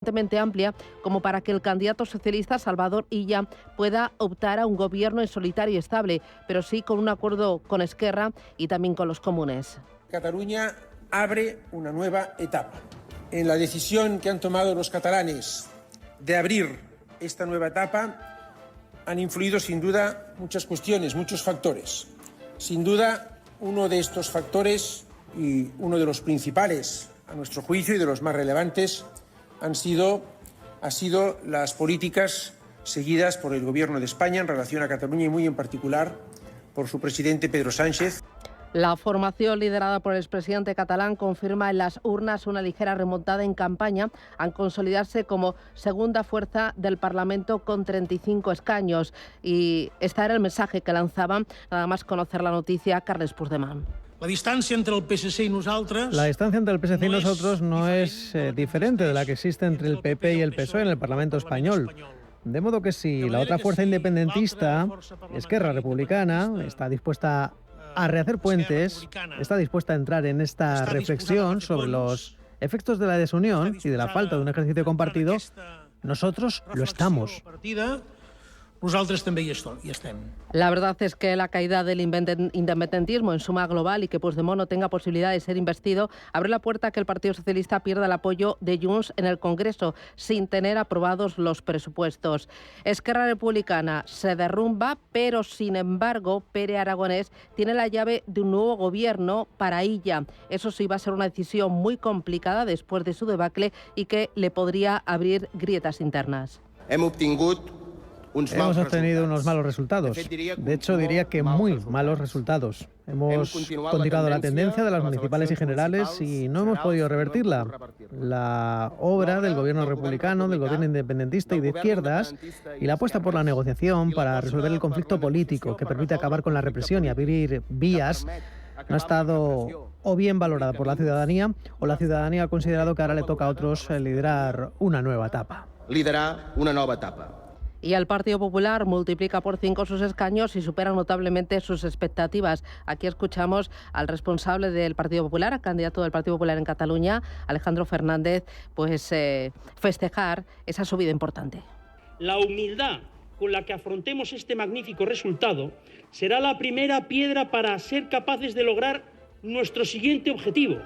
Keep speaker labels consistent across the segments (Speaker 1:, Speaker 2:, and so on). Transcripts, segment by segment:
Speaker 1: amplia como para que el candidato socialista Salvador Illa pueda optar a un gobierno en solitario y estable, pero sí con un acuerdo con Esquerra y también con los comunes.
Speaker 2: Cataluña abre una nueva etapa. En la decisión que han tomado los catalanes de abrir esta nueva etapa han influido sin duda muchas cuestiones, muchos factores. Sin duda, uno de estos factores y uno de los principales, a nuestro juicio, y de los más relevantes, ha sido las políticas seguidas por el Gobierno de España en relación a Cataluña y muy en particular por su presidente Pedro Sánchez.
Speaker 1: La formación liderada por el expresidente catalán confirma en las urnas una ligera remontada en campaña al consolidarse como segunda fuerza del Parlamento con 35 escaños. Y este era el mensaje que lanzaba, nada más conocer la noticia, Carles Puigdemont.
Speaker 3: La distancia entre el PSC y nosotros
Speaker 4: no es diferente de la que existe entre el PP y el PSOE en el Parlamento español. De modo que si la otra fuerza independentista, Esquerra Republicana, está dispuesta a rehacer puentes, está dispuesta a entrar en esta reflexión sobre los efectos de la desunión y de la falta de un ejercicio compartido, nosotros lo estamos.
Speaker 3: Nosaltres també hi estem.
Speaker 1: La verdad es que la caída del independentismo en suma global y que Puigdemont no tenga posibilidad de ser investido abre la puerta a que el Partido Socialista pierda el apoyo de Junts en el Congreso sin tener aprobados los presupuestos. Esquerra Republicana se derrumba, pero sin embargo Pere Aragonés tiene la llave de un nuevo gobierno para Illa. Eso sí va a ser una decisión muy complicada después de su debacle y que le podría abrir grietas internas.
Speaker 4: Hemos obtenido unos malos resultados. De hecho, diría que muy malos resultados. Hemos continuado la tendencia de las municipales y generales y no hemos podido revertirla. La obra del gobierno republicano, del gobierno independentista y de izquierdas y la apuesta por la negociación para resolver el conflicto político que permite acabar con la represión y abrir vías no ha estado o bien valorada por la ciudadanía o la ciudadanía ha considerado que ahora le toca a otros liderar una nueva etapa.
Speaker 1: Y el Partido Popular multiplica por 5 sus escaños y supera notablemente sus expectativas. Aquí escuchamos al responsable del Partido Popular, al candidato del Partido Popular en Cataluña, Alejandro Fernández, pues festejar esa subida importante.
Speaker 5: La humildad con la que afrontemos este magnífico resultado será la primera piedra para ser capaces de lograr nuestro siguiente objetivo,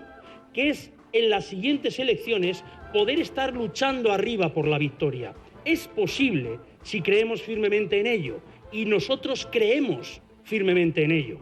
Speaker 5: que es en las siguientes elecciones poder estar luchando arriba por la victoria. Es posible si creemos firmemente en ello, y nosotros creemos firmemente en ello.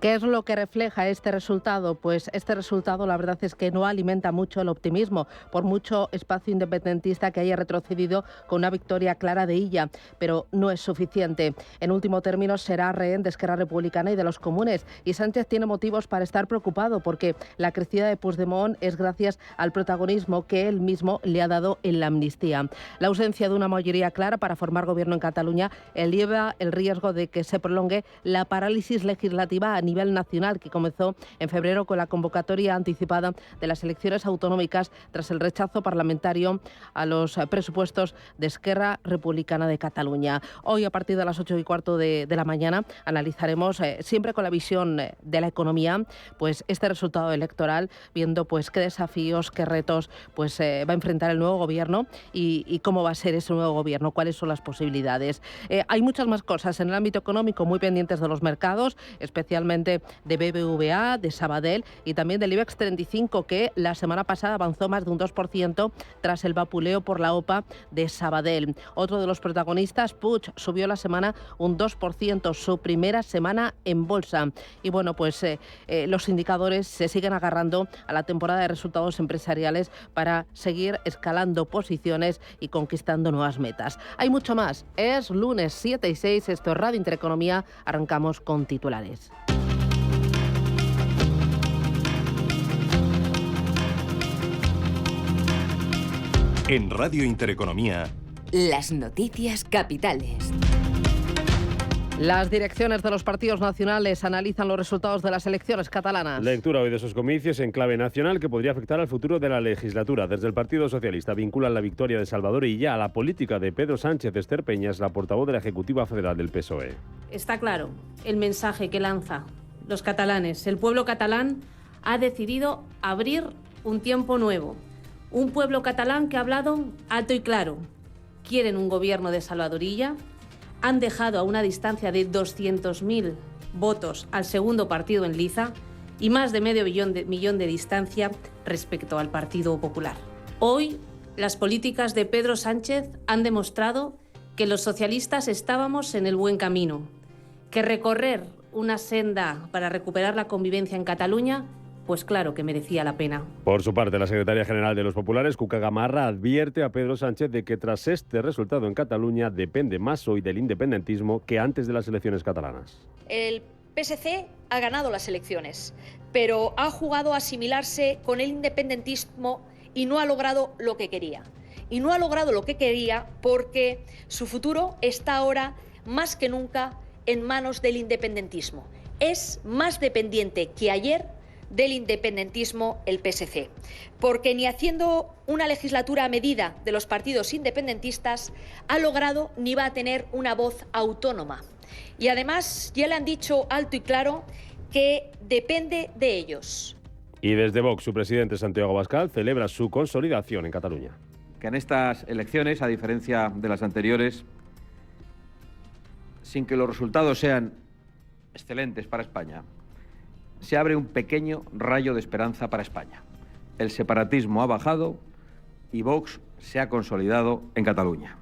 Speaker 1: ¿Qué es lo que refleja este resultado? Pues este resultado la verdad es que no alimenta mucho el optimismo, por mucho espacio independentista que haya retrocedido con una victoria clara de Illa, pero no es suficiente. En último término será rehén de Esquerra Republicana y de los comunes, y Sánchez tiene motivos para estar preocupado porque la crecida de Puigdemont es gracias al protagonismo que él mismo le ha dado en la amnistía. La ausencia de una mayoría clara para formar gobierno en Cataluña eleva el riesgo de que se prolongue la parálisis legislativa a nivel nacional que comenzó en febrero con la convocatoria anticipada de las elecciones autonómicas tras el rechazo parlamentario a los presupuestos de Esquerra Republicana de Cataluña. Hoy a partir de las 8:15 de la mañana analizaremos siempre con la visión de la economía pues este resultado electoral, viendo pues qué desafíos, qué retos pues va a enfrentar el nuevo gobierno y cómo va a ser ese nuevo gobierno, cuáles son las posibilidades. Hay muchas más cosas en el ámbito económico muy pendientes de los mercados, especialmente de BBVA, de Sabadell y también del IBEX 35, que la semana pasada avanzó más de un 2% tras el vapuleo por la OPA de Sabadell. Otro de los protagonistas, Puig, subió la semana un 2%, su primera semana en bolsa. Y bueno, pues los indicadores se siguen agarrando a la temporada de resultados empresariales para seguir escalando posiciones y conquistando nuevas metas. Hay mucho más. Es lunes 7:06, esto es Radio Intereconomía. Arrancamos con titulares.
Speaker 6: En Radio Intereconomía,
Speaker 7: las noticias capitales.
Speaker 1: Las direcciones de los partidos nacionales analizan los resultados de las elecciones catalanas.
Speaker 8: Lectura hoy de esos comicios en clave nacional que podría afectar al futuro de la legislatura. Desde el Partido Socialista vinculan la victoria de Salvador Illa a la política de Pedro Sánchez. Esther Peñas, la portavoz de la Ejecutiva Federal del PSOE.
Speaker 9: Está claro el mensaje que lanza los catalanes. El pueblo catalán ha decidido abrir un tiempo nuevo, Un pueblo catalán que ha hablado alto y claro. Quieren un gobierno de salvadoría. Han dejado a una distancia de 200.000 votos al segundo partido en liza y más de medio millón de distancia respecto al Partido Popular. Hoy, las políticas de Pedro Sánchez han demostrado que los socialistas estábamos en el buen camino, que recorrer una senda para recuperar la convivencia en Cataluña, pues claro que merecía la pena.
Speaker 8: Por su parte, la secretaria general de los populares, Cuca Gamarra, advierte a Pedro Sánchez de que tras este resultado en Cataluña depende más hoy del independentismo que antes de las elecciones catalanas.
Speaker 10: El PSC ha ganado las elecciones, pero ha jugado a asimilarse con el independentismo y no ha logrado lo que quería. Y no ha logrado lo que quería porque su futuro está ahora más que nunca en manos del independentismo. Es más dependiente que ayer del independentismo el PSC, porque ni haciendo una legislatura a medida de los partidos independentistas ha logrado ni va a tener una voz autónoma. Y además ya le han dicho alto y claro que depende de ellos.
Speaker 8: Y desde Vox, su presidente Santiago Abascal celebra su consolidación en Cataluña.
Speaker 11: Que en estas elecciones, a diferencia de las anteriores, sin que los resultados sean excelentes para España, se abre un pequeño rayo de esperanza para España. El separatismo ha bajado y Vox se ha consolidado en Cataluña.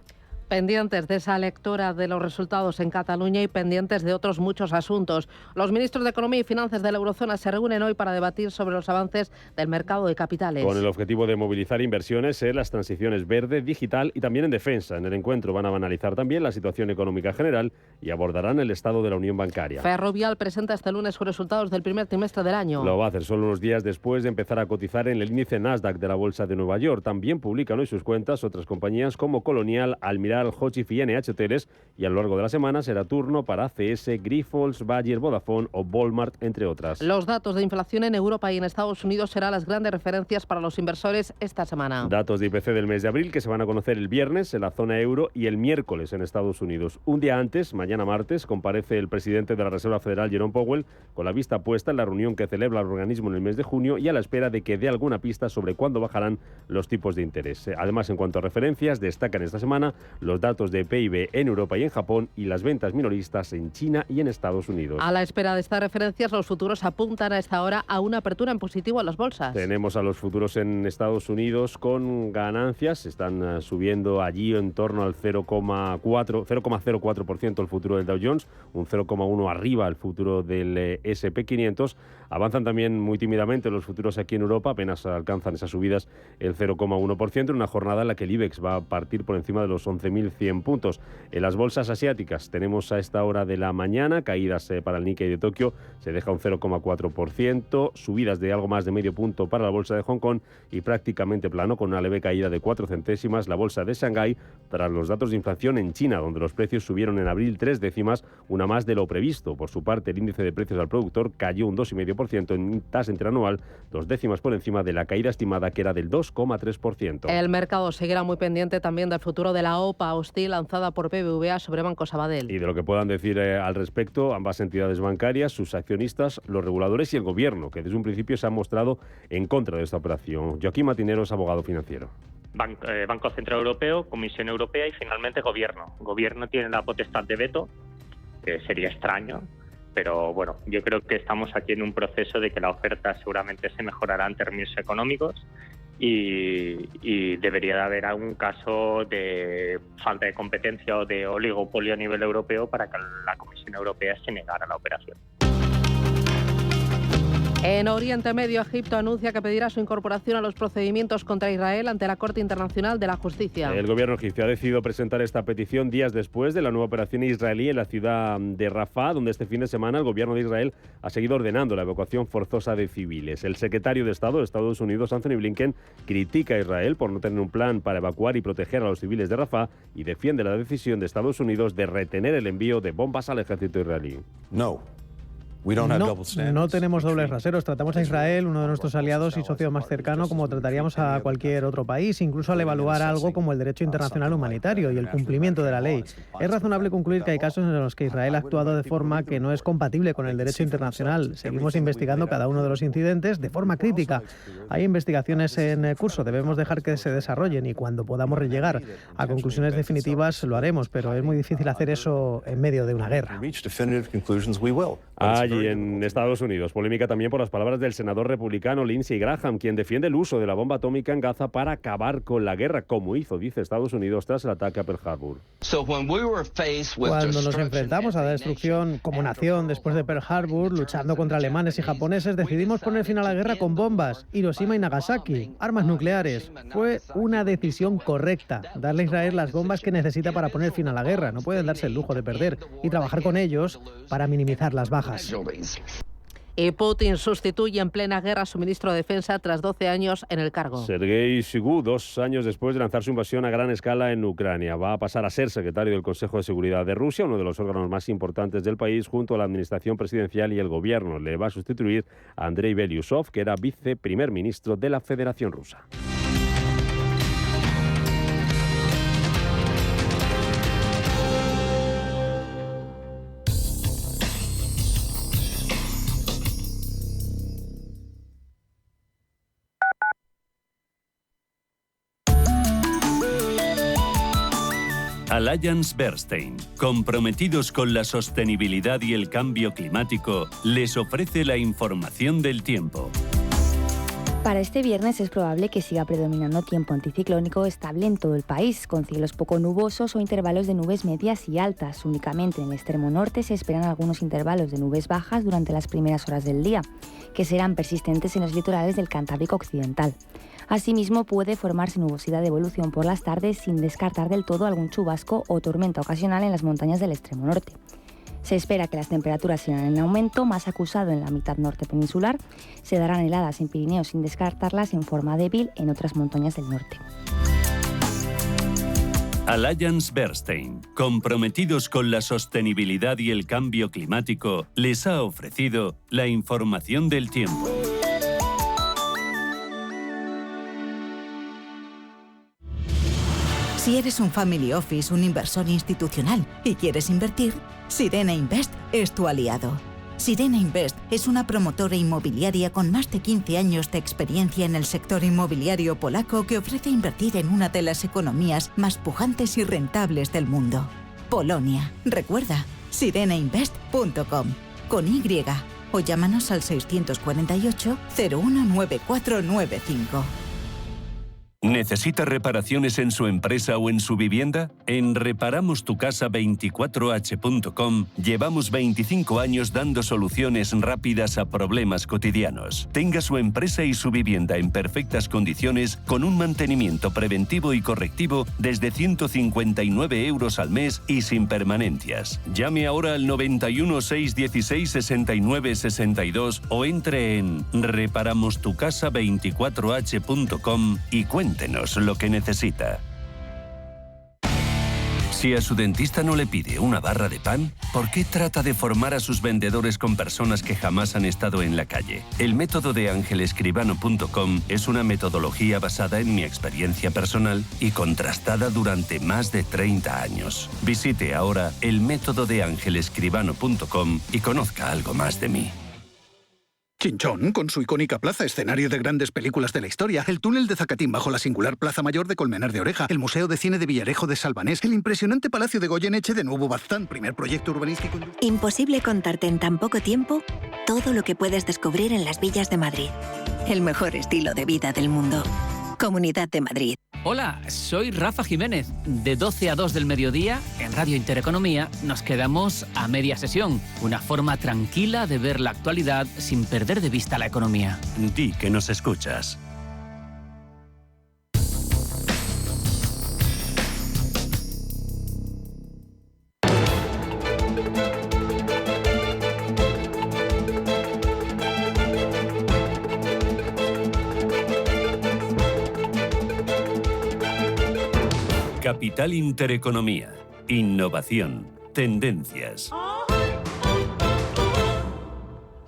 Speaker 1: Pendientes de esa lectura de los resultados en Cataluña y pendientes de otros muchos asuntos. Los ministros de Economía y Finanzas de la Eurozona se reúnen hoy para debatir sobre los avances del mercado de capitales.
Speaker 8: Con el objetivo de movilizar inversiones en las transiciones verde, digital y también en defensa. En el encuentro van a analizar también la situación económica general y abordarán el estado de la unión bancaria.
Speaker 1: Ferrovial presenta este lunes sus resultados del primer trimestre del año.
Speaker 8: Lo va a hacer solo unos días después de empezar a cotizar en el índice Nasdaq de la Bolsa de Nueva York. También publican hoy sus cuentas otras compañías como Colonial, Almiral, Hochtief y NH Hoteles, y a lo largo de la semana será turno para ACS, Grifols, Bayer, Vodafone o Walmart, entre otras.
Speaker 1: Los datos de inflación en Europa y en Estados Unidos serán las grandes referencias para los inversores esta semana.
Speaker 8: Datos de IPC del mes de abril que se van a conocer el viernes en la zona euro y el miércoles en Estados Unidos. Un día antes, mañana martes, comparece el presidente de la Reserva Federal, Jerome Powell, con la vista puesta en la reunión que celebra el organismo en el mes de junio y a la espera de que dé alguna pista sobre cuándo bajarán los tipos de interés. Además, en cuanto a referencias, destacan esta semana los datos de PIB en Europa y en Japón y las ventas minoristas en China y en Estados Unidos.
Speaker 1: A la espera de estas referencias, los futuros apuntan a esta hora a una apertura en positivo en las bolsas.
Speaker 8: Tenemos a los futuros en Estados Unidos con ganancias, están subiendo allí en torno al 0,04% el futuro del Dow Jones, un 0,1 arriba el futuro del S&P 500. Avanzan también muy tímidamente los futuros aquí en Europa, apenas alcanzan esas subidas el 0,1% en una jornada en la que el IBEX va a partir por encima de los 11.100 puntos. En las bolsas asiáticas tenemos a esta hora de la mañana caídas para el Nikkei de Tokio, se deja un 0,4%, subidas de algo más de medio punto para la bolsa de Hong Kong y prácticamente plano con una leve caída de 4 centésimas la bolsa de Shanghái tras los datos de inflación en China, donde los precios subieron en abril 3 décimas, una más de lo previsto. Por su parte, el índice de precios al productor cayó un 2,5% en tasa interanual, 2 décimas por encima de la caída estimada que era del 2,3%.
Speaker 1: El mercado seguirá muy pendiente también del futuro de la OPA hostil lanzada por BBVA sobre Banco Sabadell.
Speaker 8: Y de lo que puedan decir al respecto ambas entidades bancarias, sus accionistas, los reguladores y el gobierno, que desde un principio se han mostrado en contra de esta operación. Joaquín Matineros, abogado financiero.
Speaker 12: Banco Central Europeo, Comisión Europea y finalmente Gobierno. Gobierno tiene la potestad de veto, que sería extraño, pero bueno, yo creo que estamos aquí en un proceso de que la oferta seguramente se mejorará en términos económicos y debería de haber algún caso de falta de competencia o de oligopolio a nivel europeo para que la Comisión Europea se negara a la operación.
Speaker 1: En Oriente Medio, Egipto anuncia que pedirá su incorporación a los procedimientos contra Israel ante la Corte Internacional de la Justicia.
Speaker 8: El gobierno egipcio ha decidido presentar esta petición días después de la nueva operación israelí en la ciudad de Rafah, donde este fin de semana el gobierno de Israel ha seguido ordenando la evacuación forzosa de civiles. El secretario de Estado de Estados Unidos, Anthony Blinken, critica a Israel por no tener un plan para evacuar y proteger a los civiles de Rafah y defiende la decisión de Estados Unidos de retener el envío de bombas al ejército israelí.
Speaker 13: No.
Speaker 4: No tenemos dobles raseros. Tratamos a Israel, uno de nuestros aliados y socio más cercano, como trataríamos a cualquier otro país, incluso al evaluar algo como el derecho internacional humanitario y el cumplimiento de la ley. Es razonable concluir que hay casos en los que Israel ha actuado de forma que no es compatible con el derecho internacional. Seguimos investigando cada uno de los incidentes de forma crítica. Hay investigaciones en curso, debemos dejar que se desarrollen y cuando podamos llegar a conclusiones definitivas lo haremos, pero es muy difícil hacer eso en medio de una guerra.
Speaker 8: Allí en Estados Unidos, polémica también por las palabras del senador republicano Lindsey Graham, quien defiende el uso de la bomba atómica en Gaza para acabar con la guerra, como hizo, dice Estados Unidos, tras el ataque a Pearl Harbor.
Speaker 4: Cuando nos enfrentamos a la destrucción como nación después de Pearl Harbor, luchando contra alemanes y japoneses, decidimos poner fin a la guerra con bombas, Hiroshima y Nagasaki, armas nucleares. Fue una decisión correcta, darle a Israel las bombas que necesita para poner fin a la guerra. No pueden darse el lujo de perder y trabajar con ellos para minimizar las bajas.
Speaker 1: Y Putin sustituye en plena guerra a su ministro de Defensa tras 12 años en el cargo.
Speaker 8: Sergei Shoigu, 2 años después de lanzar su invasión a gran escala en Ucrania, va a pasar a ser secretario del Consejo de Seguridad de Rusia, uno de los órganos más importantes del país, junto a la administración presidencial y el gobierno. Le va a sustituir a Andrei Belyusov, que era viceprimer ministro de la Federación Rusa.
Speaker 13: Allianz Bernstein, comprometidos con la sostenibilidad y el cambio climático, les ofrece la información del tiempo.
Speaker 14: Para este viernes es probable que siga predominando tiempo anticiclónico estable en todo el país, con cielos poco nubosos o intervalos de nubes medias y altas. Únicamente en el extremo norte se esperan algunos intervalos de nubes bajas durante las primeras horas del día, que serán persistentes en los litorales del Cantábrico occidental. Asimismo, puede formarse nubosidad de evolución por las tardes sin descartar del todo algún chubasco o tormenta ocasional en las montañas del extremo norte. Se espera que las temperaturas sigan en aumento, más acusado en la mitad norte peninsular. Se darán heladas en Pirineos sin descartarlas en forma débil en otras montañas del norte.
Speaker 13: Allianz Bernstein, comprometidos con la sostenibilidad y el cambio climático, les ha ofrecido la información del tiempo.
Speaker 15: Si eres un family office, un inversor institucional y quieres invertir, Sirena Invest es tu aliado. Sirena Invest es una promotora inmobiliaria con más de 15 años de experiencia en el sector inmobiliario polaco que ofrece invertir en una de las economías más pujantes y rentables del mundo. Polonia. Recuerda, sirenainvest.com con Y o llámanos al 648 019495.
Speaker 13: ¿Necesita reparaciones en su empresa o en su vivienda? En reparamostucasa24h.com llevamos 25 años dando soluciones rápidas a problemas cotidianos. Tenga su empresa y su vivienda en perfectas condiciones con un mantenimiento preventivo y correctivo desde 159 € al mes y sin permanencias. Llame ahora al 91 616 69 62 o entre en reparamostucasa24h.com y cuéntenos lo que necesita. Si a su dentista no le pide una barra de pan, ¿por qué trata de formar a sus vendedores con personas que jamás han estado en la calle? El método de angelescribano.com es una metodología basada en mi experiencia personal y contrastada durante más de 30 años. Visite ahora el método de angelescribano.com y conozca algo más de mí.
Speaker 16: Chinchón, con su icónica plaza, escenario de grandes películas de la historia, el túnel de Zacatín bajo la singular Plaza Mayor de Colmenar de Oreja, el Museo de Cine de Villarejo de Salvanés, el impresionante Palacio de Goyeneche de Nuevo Baztán, primer proyecto urbanístico...
Speaker 17: Imposible contarte en tan poco tiempo todo lo que puedes descubrir en las villas de Madrid. El mejor estilo de vida del mundo. Comunidad de Madrid.
Speaker 18: Hola, soy Rafa Jiménez. De 12 a 2 del mediodía, en Radio Intereconomía, nos quedamos a media sesión. Una forma tranquila de ver la actualidad sin perder de vista la economía.
Speaker 13: Di que nos escuchas. Capital Intereconomía. Innovación. Tendencias.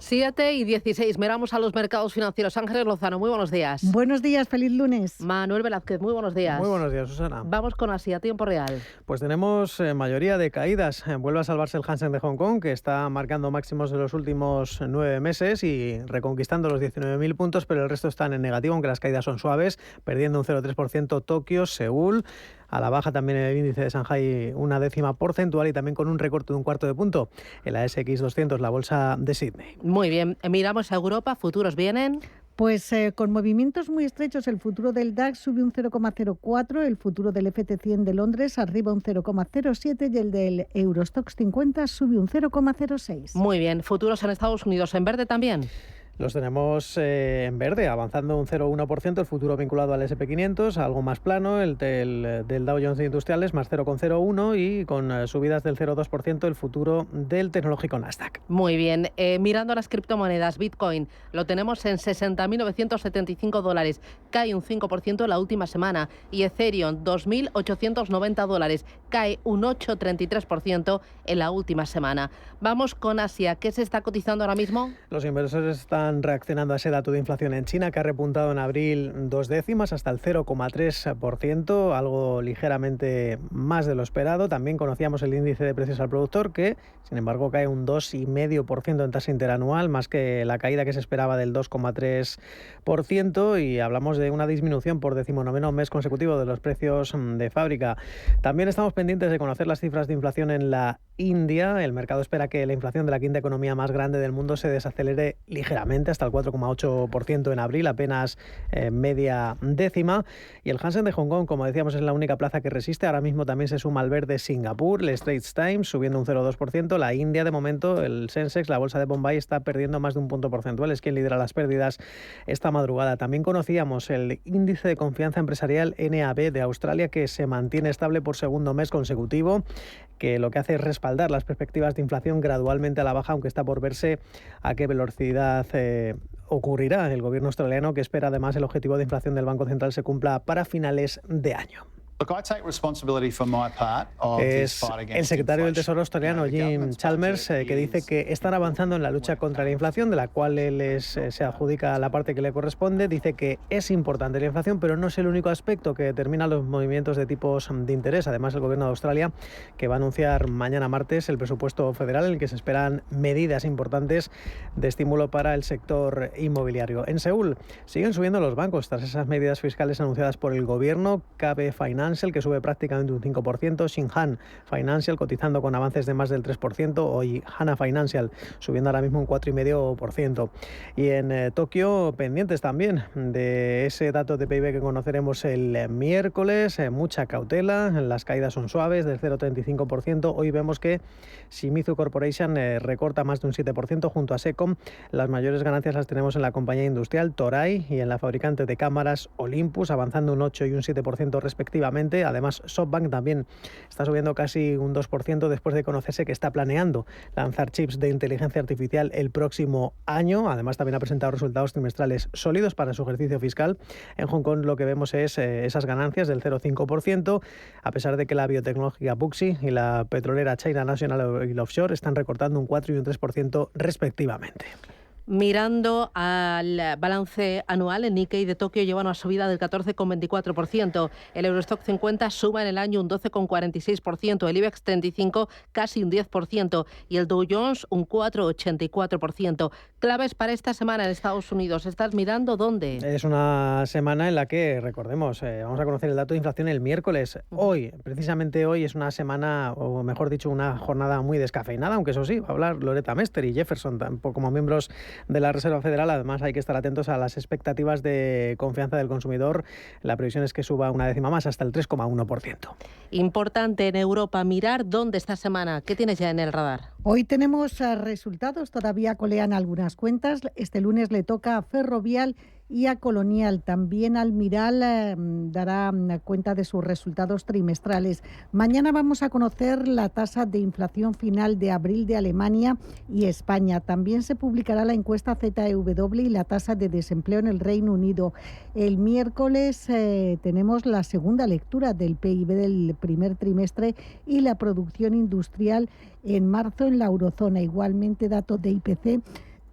Speaker 1: 7:16. Miramos a los mercados financieros. Ángeles Lozano, muy buenos días.
Speaker 19: Buenos días, feliz lunes.
Speaker 1: Manuel Velázquez, muy buenos días.
Speaker 4: Muy buenos días, Susana.
Speaker 1: Vamos con Asia, tiempo real.
Speaker 4: Pues tenemos mayoría de caídas. Vuelve a salvarse el Hansen de Hong Kong, que está marcando máximos de los últimos 9 meses y reconquistando los 19.000 puntos, pero el resto están en negativo, aunque las caídas son suaves, perdiendo un 0,3% Tokio, Seúl. A la baja también el índice de Shanghái, una décima porcentual, y también con un recorte de un cuarto de punto en la ASX 200, la bolsa de Sydney.
Speaker 1: Muy bien, miramos a Europa, futuros vienen.
Speaker 19: Pues con movimientos muy estrechos, el futuro del DAX sube un 0,04, el futuro del FT100 de Londres arriba un 0,07 y el del Eurostoxx 50 sube un 0,06.
Speaker 1: Muy bien, futuros en Estados Unidos en verde también.
Speaker 4: Los tenemos en verde, avanzando un 0,1%, el futuro vinculado al SP500, algo más plano, el del Dow Jones Industriales más 0,01 y con subidas del 0,2% el futuro del tecnológico Nasdaq.
Speaker 1: Muy bien, mirando a las criptomonedas, Bitcoin lo tenemos en $60.975, cae un 5% en la última semana, y Ethereum $2.890, cae un 8,33% en la última semana. Vamos con Asia, ¿qué se está cotizando ahora mismo?
Speaker 4: Los inversores están reaccionando a ese dato de inflación en China, que ha repuntado en abril 2 décimas hasta el 0,3%, algo ligeramente más de lo esperado. También conocíamos el índice de precios al productor, que sin embargo cae un 2,5% en tasa interanual, más que la caída que se esperaba del 2,3%, y hablamos de una disminución por 19º mes consecutivo de los precios de fábrica. También estamos pendientes de conocer las cifras de inflación en la India. El mercado espera que la inflación de la quinta economía más grande del mundo se desacelere ligeramente hasta el 4,8% en abril, apenas media décima. Y el Hansen de Hong Kong, como decíamos, es la única plaza que resiste. Ahora mismo también se suma al verde Singapur, el Straits Times subiendo un 0,2%. La India, de momento, el Sensex, la bolsa de Bombay, está perdiendo más de un punto porcentual. Es quien lidera las pérdidas esta madrugada. También conocíamos el índice de confianza empresarial NAB de Australia, que se mantiene estable por segundo mes consecutivo, que lo que hace es respaldar las perspectivas de inflación gradualmente a la baja, aunque está por verse a qué velocidad ocurrirá. El gobierno australiano, que espera además el objetivo de inflación del Banco Central se cumpla para finales de año. Es el secretario del Tesoro australiano, Jim Chalmers, que dice que están avanzando en la lucha contra la inflación, de la cual él se adjudica la parte que le corresponde. Dice que es importante la inflación, pero no es el único aspecto que determina los movimientos de tipos de interés. Además, el gobierno de Australia, que va a anunciar mañana martes el presupuesto federal, en el que se esperan medidas importantes de estímulo para el sector inmobiliario. En Seúl siguen subiendo los bancos tras esas medidas fiscales anunciadas por el gobierno. KB Financial, que sube prácticamente un 5%, Shinhan Financial cotizando con avances de más del 3%, hoy Hana Financial subiendo ahora mismo un 4,5%. Y en Tokio, pendientes también de ese dato de PIB que conoceremos el miércoles, mucha cautela, las caídas son suaves del 0,35%. Hoy vemos que Shimizu Corporation recorta más de un 7% junto a Secom. Las mayores ganancias las tenemos en la compañía industrial Toray y en la fabricante de cámaras Olympus, avanzando un 8 y un 7% respectivamente. Además, SoftBank también está subiendo casi un 2% después de conocerse que está planeando lanzar chips de inteligencia artificial el próximo año. Además, también ha presentado resultados trimestrales sólidos para su ejercicio fiscal. En Hong Kong lo que vemos es esas ganancias del 0,5%, a pesar de que la biotecnológica Puxi y la petrolera China National Oil Offshore están recortando un 4 y un 3% respectivamente.
Speaker 1: Mirando al balance anual, el Nikkei de Tokio lleva una subida del 14,24%, el Eurostoxx 50 suma en el año un 12,46%, el IBEX 35 casi un 10% y el Dow Jones un 4,84%. Claves para esta semana en Estados Unidos. ¿Estás mirando dónde?
Speaker 4: Es una semana en la que, recordemos, vamos a conocer el dato de inflación el miércoles. Hoy, precisamente hoy, es una semana, o mejor dicho, una jornada muy descafeinada, aunque eso sí, va a hablar Loretta Mester y Jefferson como miembros de la Reserva Federal. Además, hay que estar atentos a las expectativas de confianza del consumidor. La previsión es que suba una décima más, hasta el 3,1%.
Speaker 1: Importante en Europa mirar dónde esta semana. ¿Qué tienes ya en el radar?
Speaker 19: Hoy tenemos resultados, todavía colean algunas cuentas. Este lunes le toca a Ferrovial y a Colonial. También Almiral dará cuenta de sus resultados trimestrales. Mañana vamos a conocer la tasa de inflación final de abril de Alemania y España. También se publicará la encuesta ZEW y la tasa de desempleo en el Reino Unido. El miércoles tenemos la segunda lectura del PIB del primer trimestre y la producción industrial en marzo en la eurozona. Igualmente datos de IPC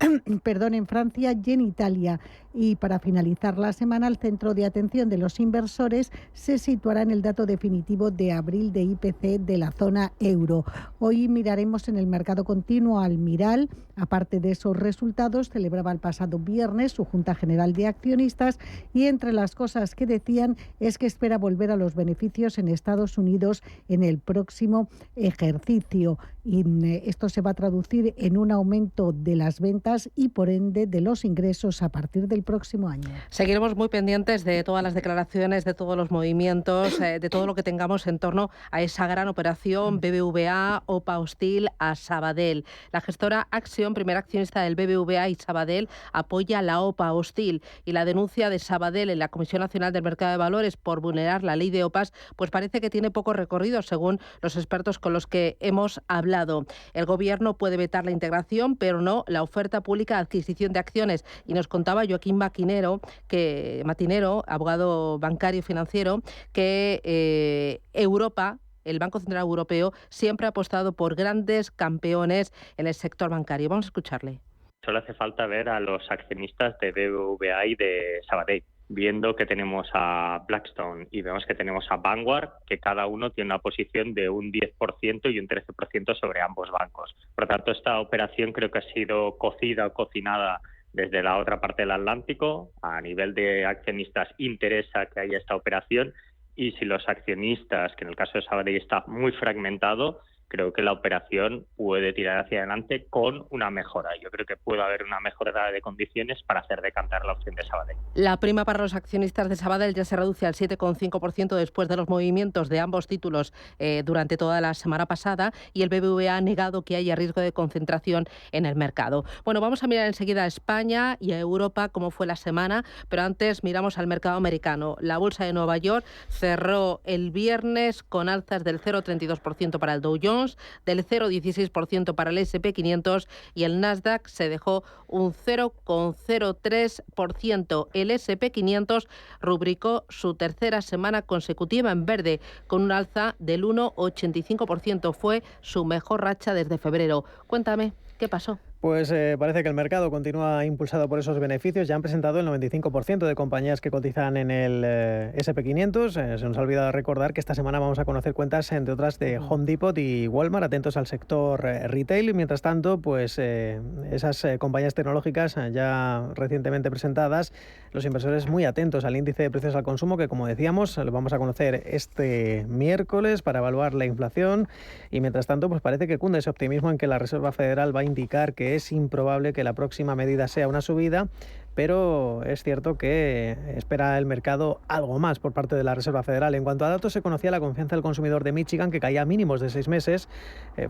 Speaker 19: en Francia y en Italia. Y para finalizar la semana, el centro de atención de los inversores se situará en el dato definitivo de abril de IPC de la zona euro. Hoy miraremos en el mercado continuo Almiral. Aparte de esos resultados, celebraba el pasado viernes su Junta General de Accionistas y entre las cosas que decían es que espera volver a los beneficios en Estados Unidos en el próximo ejercicio. Y esto se va a traducir en un aumento de las ventas y por ende de los ingresos a partir del próximo año.
Speaker 1: Seguiremos muy pendientes de todas las declaraciones, de todos los movimientos, de todo lo que tengamos en torno a esa gran operación BBVA, OPA Hostil a Sabadell. La gestora Axiom, primera accionista del BBVA y Sabadell, apoya la OPA Hostil y la denuncia de Sabadell en la Comisión Nacional del Mercado de Valores por vulnerar la ley de OPAs, pues parece que tiene poco recorrido según los expertos con los que hemos hablado. El Gobierno puede vetar la integración, pero no la oferta pública de adquisición de acciones. Y nos contaba Joaquín Matinero, abogado bancario financiero, que Europa, el Banco Central Europeo, siempre ha apostado por grandes campeones en el sector bancario. Vamos a escucharle.
Speaker 12: Solo hace falta ver a los accionistas de BBVA y de Sabadell, viendo que tenemos a Blackstone y vemos que tenemos a Vanguard, que cada uno tiene una posición de un 10% y un 13% sobre ambos bancos. Por lo tanto, esta operación creo que ha sido cocida o cocinada desde la otra parte del Atlántico. A nivel de accionistas interesa que haya esta operación y si los accionistas, que en el caso de Sabadell está muy fragmentado, creo que la operación puede tirar hacia adelante con una mejora. Yo creo que puede haber una mejora de condiciones para hacer decantar la opción de Sabadell.
Speaker 1: La prima para los accionistas de Sabadell ya se reduce al 7,5% después de los movimientos de ambos títulos durante toda la semana pasada y el BBVA ha negado que haya riesgo de concentración en el mercado. Bueno, vamos a mirar enseguida a España y a Europa cómo fue la semana, pero antes miramos al mercado americano. La bolsa de Nueva York cerró el viernes con alzas del 0,32% para el Dow Jones, del 0,16% para el S&P 500 y el Nasdaq se dejó un 0,03%. El S&P 500 rubricó su tercera semana consecutiva en verde con un alza del 1,85%. Fue su mejor racha desde febrero. Cuéntame, ¿qué pasó?
Speaker 4: Pues parece que el mercado continúa impulsado por esos beneficios. Ya han presentado el 95% de compañías que cotizan en el S&P 500. Se nos ha olvidado recordar que esta semana vamos a conocer cuentas, entre otras, de Home Depot y Walmart. Atentos al sector retail. Mientras tanto, pues esas compañías tecnológicas ya recientemente presentadas, los inversores muy atentos al índice de precios al consumo, que como decíamos, lo vamos a conocer este miércoles para evaluar la inflación. Y mientras tanto, pues parece que cunde ese optimismo en que la Reserva Federal va a indicar que es improbable que la próxima medida sea una subida, pero es cierto que espera el mercado algo más por parte de la Reserva Federal. En cuanto a datos, se conocía la confianza del consumidor de Michigan, que caía a mínimos de 6 meses,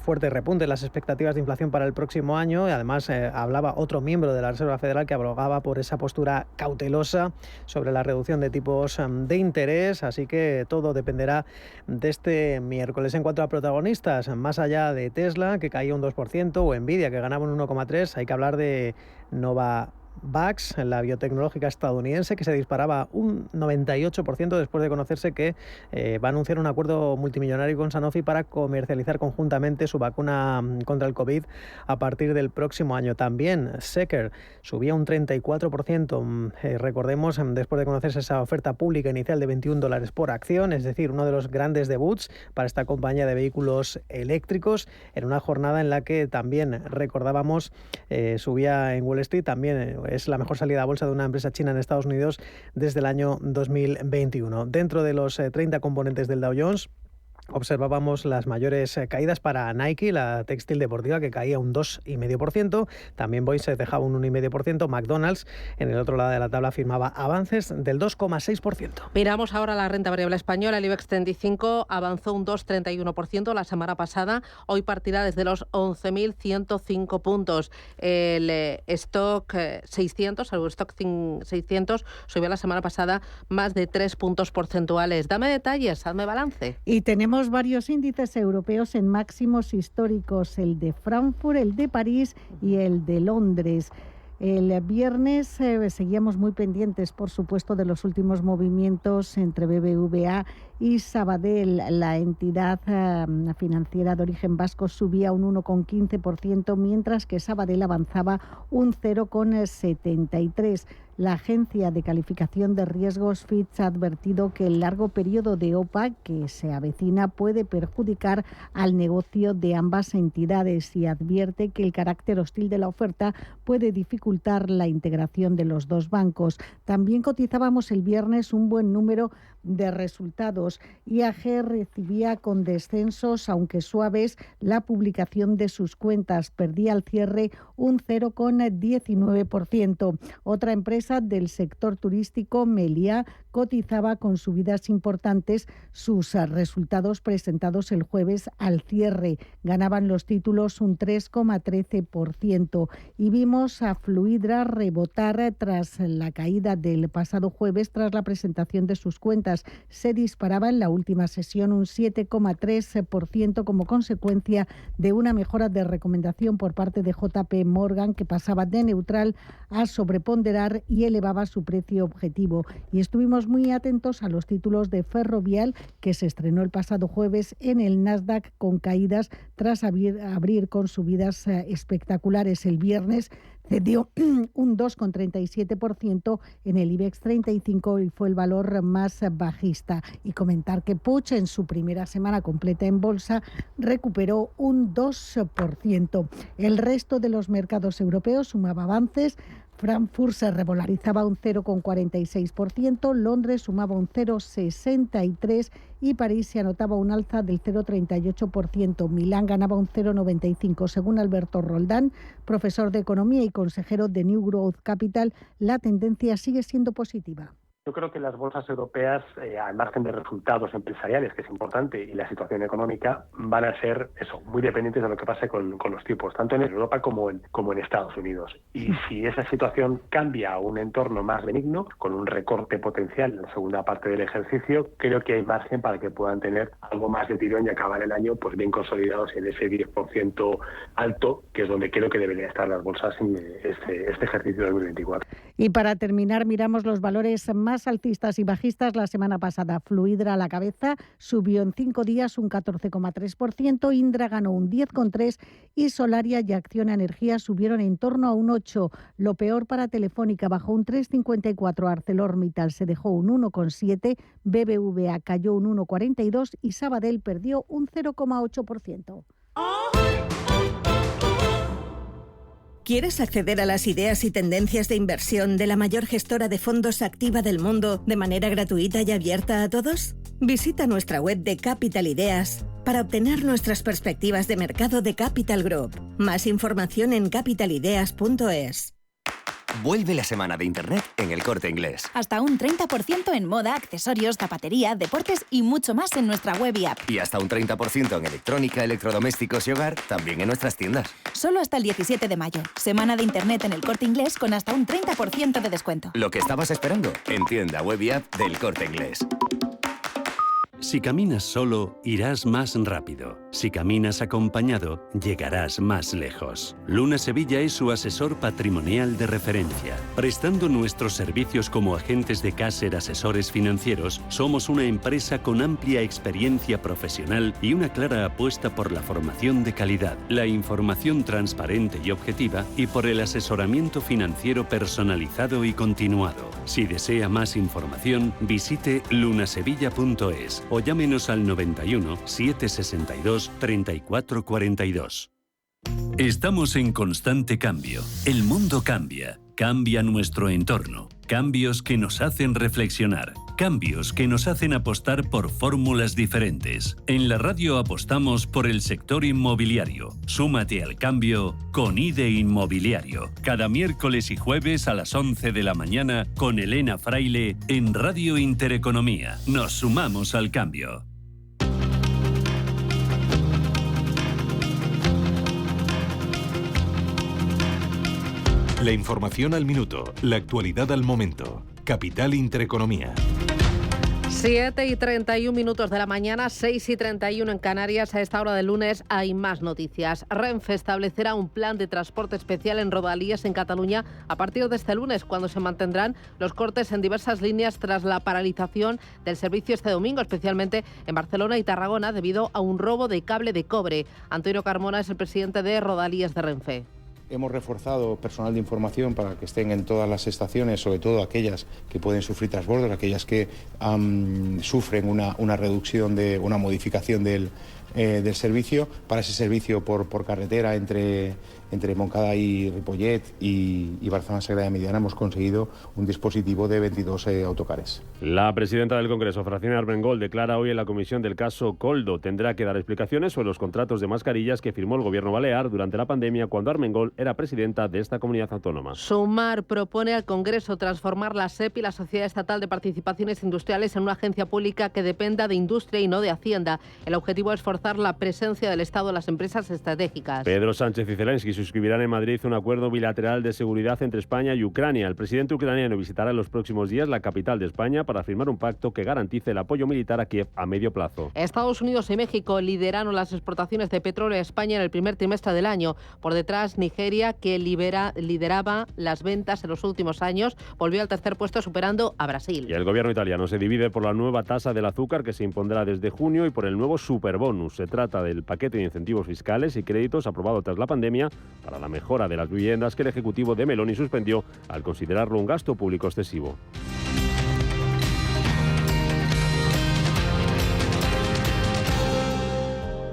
Speaker 4: fuerte repunte en las expectativas de inflación para el próximo año, y además hablaba otro miembro de la Reserva Federal que abogaba por esa postura cautelosa sobre la reducción de tipos de interés, así que todo dependerá de este miércoles. En cuanto a protagonistas, más allá de Tesla, que caía un 2%, o Nvidia, que ganaba un 1,3%, hay que hablar de Novavax, la biotecnológica estadounidense, que se disparaba un 98% después de conocerse que va a anunciar un acuerdo multimillonario con Sanofi para comercializar conjuntamente su vacuna contra el COVID a partir del próximo año. También Secker subía un 34%, recordemos, después de conocerse esa oferta pública inicial de $21 por acción, es decir, uno de los grandes debuts para esta compañía de vehículos eléctricos, en una jornada en la que también recordábamos subía en Wall Street. También es la mejor salida a bolsa de una empresa china en Estados Unidos desde el año 2021. Dentro de los 30 componentes del Dow Jones, observábamos las mayores caídas para Nike, la textil deportiva, que caía un 2,5%. También Boeing se dejaba un 1,5%. McDonald's, en el otro lado de la tabla, firmaba avances del 2,6%.
Speaker 1: Miramos ahora la renta variable española. El IBEX 35 avanzó un 2,31% la semana pasada. Hoy partirá desde los 11.105 puntos. El stock 600, el stock 600, subió la semana pasada más de 3 puntos porcentuales. Dame detalles, hazme balance.
Speaker 19: Y tenemos varios índices europeos en máximos históricos, el de Frankfurt, el de París y el de Londres. El viernes seguíamos muy pendientes, por supuesto, de los últimos movimientos entre BBVA y Sabadell, la entidad financiera de origen vasco, subía un 1,15%, mientras que Sabadell avanzaba un 0,73%. La agencia de calificación de riesgos Fitch ha advertido que el largo periodo de OPA que se avecina puede perjudicar al negocio de ambas entidades y advierte que el carácter hostil de la oferta puede dificultar la integración de los dos bancos. También cotizábamos el viernes un buen número de resultados. IAG recibía con descensos, aunque suaves, la publicación de sus cuentas. Perdía al cierre un 0,19%. Otra empresa del sector turístico, Meliá, cotizaba con subidas importantes. Sus resultados presentados el jueves al cierre ganaban los títulos un 3,13%. Y vimos a Fluidra rebotar tras la caída del pasado jueves tras la presentación de sus cuentas. Se disparaba en la última sesión un 7,3% como consecuencia de una mejora de recomendación por parte de JP Morgan, que pasaba de neutral a sobreponderar y elevaba su precio objetivo. Y estuvimos muy atentos a los títulos de Ferrovial, que se estrenó el pasado jueves en el Nasdaq con caídas tras abrir con subidas espectaculares. El viernes cedió un 2,37% en el IBEX 35 y fue el valor más bajista. Y comentar que Puig, en su primera semana completa en bolsa, recuperó un 2%. El resto de los mercados europeos sumaba avances. Frankfurt se revalorizaba un 0,46%, Londres sumaba un 0,63% y París se anotaba un alza del 0,38%. Milán ganaba un 0,95%. Según Alberto Roldán, profesor de Economía y consejero de New Growth Capital, la tendencia sigue siendo positiva.
Speaker 20: Yo creo que las bolsas europeas, al margen de resultados empresariales, que es importante, y la situación económica, van a ser muy dependientes de lo que pase con los tipos, tanto en Europa como en Estados Unidos. Y si esa situación cambia a un entorno más benigno, con un recorte potencial en la segunda parte del ejercicio, creo que hay margen para que puedan tener algo más de tirón y acabar el año pues bien consolidados en ese 10% alto, que es donde creo que deberían estar las bolsas en este ejercicio de 2024.
Speaker 19: Y para terminar, miramos los valores más alcistas y bajistas la semana pasada. Fluidra a la cabeza subió en 5 días un 14,3%, Indra ganó un 10,3% y Solaria y Acciona Energía subieron en torno a un 8%. Lo peor para Telefónica, bajó un 3,54%, ArcelorMittal se dejó un 1,7%, BBVA cayó un 1,42% y Sabadell perdió un 0,8%.
Speaker 17: ¿Quieres acceder a las ideas y tendencias de inversión de la mayor gestora de fondos activa del mundo de manera gratuita y abierta a todos? Visita nuestra web de Capital Ideas para obtener nuestras perspectivas de mercado de Capital Group. Más información en capitalideas.es.
Speaker 21: Vuelve la semana de Internet en El Corte Inglés.
Speaker 22: Hasta un 30% en moda, accesorios, zapatería, deportes y mucho más en nuestra web y app.
Speaker 21: Y hasta un 30% en electrónica, electrodomésticos y hogar, también en nuestras tiendas.
Speaker 22: Solo hasta el 17 de mayo. Semana de Internet en El Corte Inglés con hasta un 30% de descuento.
Speaker 21: Lo que estabas esperando, en tienda web y app del Corte Inglés.
Speaker 13: Si caminas solo, irás más rápido. Si caminas acompañado, llegarás más lejos. Luna Sevilla es su asesor patrimonial de referencia. Prestando nuestros servicios como agentes de Caser Asesores Financieros, somos una empresa con amplia experiencia profesional y una clara apuesta por la formación de calidad, la información transparente y objetiva y por el asesoramiento financiero personalizado y continuado. Si desea más información, visite lunasevilla.es o llámenos al 91 762 3442. Estamos en constante cambio. El mundo cambia. Cambia nuestro entorno. Cambios que nos hacen reflexionar. Cambios que nos hacen apostar por fórmulas diferentes. En la radio apostamos por el sector inmobiliario. Súmate al cambio con IDE Inmobiliario. Cada miércoles y jueves a las 11 de la mañana con Elena Fraile en Radio Intereconomía. Nos sumamos al cambio.
Speaker 6: La información al minuto, la actualidad al momento. Capital Intereconomía.
Speaker 1: 7:31 de la mañana, 6:31 en Canarias. A esta hora del lunes hay más noticias. Renfe establecerá un plan de transporte especial en Rodalies en Cataluña a partir de este lunes, cuando se mantendrán los cortes en diversas líneas tras la paralización del servicio este domingo, especialmente en Barcelona y Tarragona, debido a un robo de cable de cobre. Antonio Carmona es el presidente de Rodalies de Renfe.
Speaker 2: Hemos reforzado personal de información para que estén en todas las estaciones, sobre todo aquellas que pueden sufrir transbordos, aquellas que sufren una reducción, una modificación del servicio. Para ese servicio por carretera entre Montcada y Ripollet y Barcelona Sagrada Mediana hemos conseguido un dispositivo de 22 autocares.
Speaker 8: La presidenta del Congreso, Francina Armengol, declara hoy en la comisión del caso Coldo. Tendrá que dar explicaciones sobre los contratos de mascarillas que firmó el gobierno balear durante la pandemia, cuando Armengol era presidenta de esta comunidad autónoma.
Speaker 1: Sumar propone al Congreso transformar la SEP y la Sociedad Estatal de Participaciones Industriales en una agencia pública que dependa de industria y no de Hacienda. El objetivo es forzar la presencia del Estado en las empresas estratégicas.
Speaker 8: Pedro Sánchez y Zelensky suscribirán en Madrid un acuerdo bilateral de seguridad entre España y Ucrania. El presidente ucraniano visitará en los próximos días la capital de España para firmar un pacto que garantice el apoyo militar a Kiev a medio plazo.
Speaker 1: Estados Unidos y México lideraron las exportaciones de petróleo a España en el primer trimestre del año. Por detrás, Nigeria, que lideraba las ventas en los últimos años, volvió al tercer puesto, superando a Brasil.
Speaker 8: Y el gobierno italiano se divide por la nueva tasa del azúcar que se impondrá desde junio y por el nuevo superbonus. Se trata del paquete de incentivos fiscales y créditos aprobado tras la pandemia para la mejora de las viviendas que el Ejecutivo de Meloni suspendió al considerarlo un gasto público excesivo.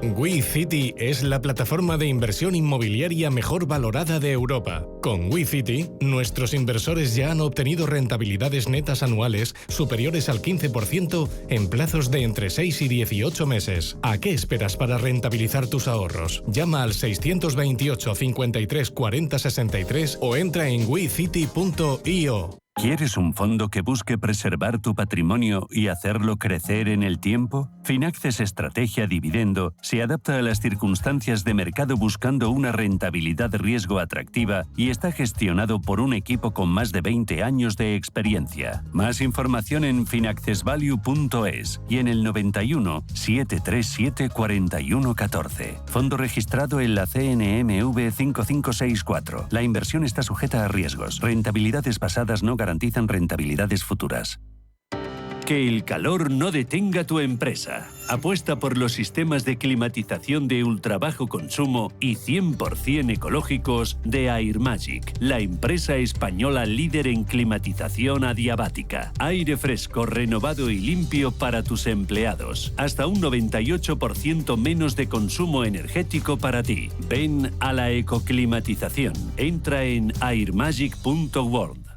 Speaker 6: WeCity es la plataforma de inversión inmobiliaria mejor valorada de Europa. Con WeCity, nuestros inversores ya han obtenido rentabilidades netas anuales superiores al 15% en plazos de entre 6 y 18 meses. ¿A qué esperas para rentabilizar tus ahorros? Llama al 628 53 40 63 o entra en wecity.io.
Speaker 13: ¿Quieres un fondo que busque preservar tu patrimonio y hacerlo crecer en el tiempo? Finaxes Estrategia Dividendo se adapta a las circunstancias de mercado buscando una rentabilidad riesgo atractiva y está gestionado por un equipo con más de 20 años de experiencia. Más información en finaccesvalue.es y en el 91 737 4114. Fondo registrado en la CNMV 5564. La inversión está sujeta a riesgos. Rentabilidades pasadas no garantizan rentabilidades futuras. Que el calor no detenga tu empresa. Apuesta por los sistemas de climatización de ultra bajo consumo y 100% ecológicos de Airmagic, la empresa española líder en climatización adiabática. Aire fresco, renovado y limpio para tus empleados. Hasta un 98% menos de consumo energético para ti. Ven a la ecoclimatización. Entra en airmagic.world.